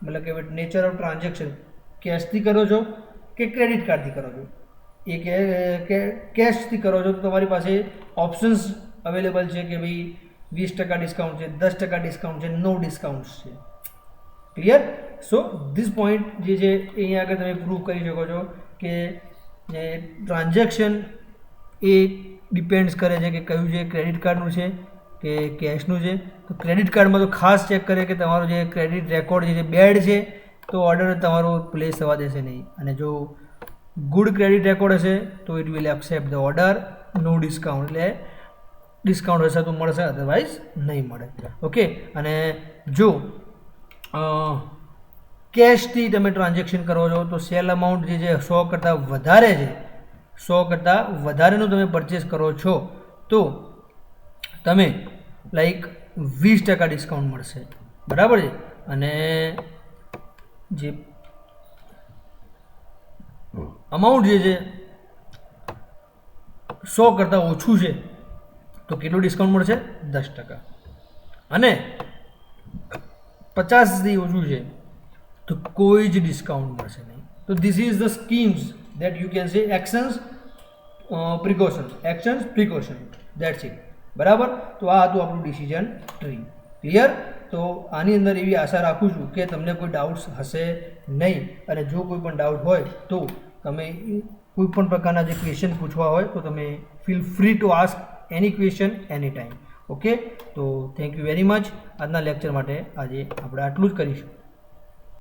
મતલબ કે નેચર ઓફ ટ્રાન્ઝેક્શન કેશથી કરો છો કે ક્રેડિટ કાર્ડથી કરો છો. એ કે કેશથી કરો છો તો તમારી પાસે ઓપ્શન્સ અવેલેબલ છે કે ભાઈ 20% ડિસ્કાઉન્ટ છે, 10% ડિસ્કાઉન્ટ છે, નો ડિસ્કાઉન્ટ છે. ક્લિયર? સો ધીસ પોઈન્ટ જે છે એ અહીંયા આગળ તમે પ્રૂવ કરી શકો છો કે જે ટ્રાન્ઝેક્શન એ ડિપેન્ડ્સ કરે છે કે કયું છે ક્રેડિટ કાર્ડનું છે કે કેશનું છે. તો ક્રેડિટ કાર્ડમાં તો ખાસ ચેક કરે કે તમારો જે ક્રેડિટ રેકોર્ડ જે છે બેડ છે તો ઓર્ડર તમારો પ્લેસ થવા દેશે નહીં. અને જો ગુડ ક્રેડિટ રેકોર્ડ હશે તો it will accept the order, no discount, એટલે ડિસ્કાઉન્ટ હશે તો મળશે, અધરવાઇઝ નહીં મળે. ઓકે. અને જો કેશથી તમે ટ્રાન્ઝેક્શન કરો છો તો સેલ અમાઉન્ટ જે છે 100 કરતાં વધારે છે, 100 કરતાં વધારેનું તમે પરચેસ કરો છો તો તમે લાઈક 20% ડિસ્કાઉન્ટ મળશે, બરાબર છે. અને જે અમાઉન્ટ જે છે 100 કરતાં ઓછું છે તો કેટલું ડિસ્કાઉન્ટ મળશે? 10%. અને 50થી ઓછું છે તો કોઈ જ ડિસ્કાઉન્ટ મળશે નહીં. તો this is the schemes that you can say actions precaution that's it. બરાબર. તો આ હતું આપણું ડિસિઝન ટ્રી. ક્લિયર? તો આની અંદર એવી આશા રાખું છું કે તમને કોઈ ડાઉટ્સ હશે નહીં. અને જો કોઈ પણ ડાઉટ હોય તો તમે કોઈ પણ પ્રકારના જે ક્વેશ્ચન પૂછવા હોય તો તમે feel free to ask any question any time. Okay. તો થેન્ક યુ વેરી મચ. આજના લેક્ચર માટે આજે આપણે આટલું જ કરીશું.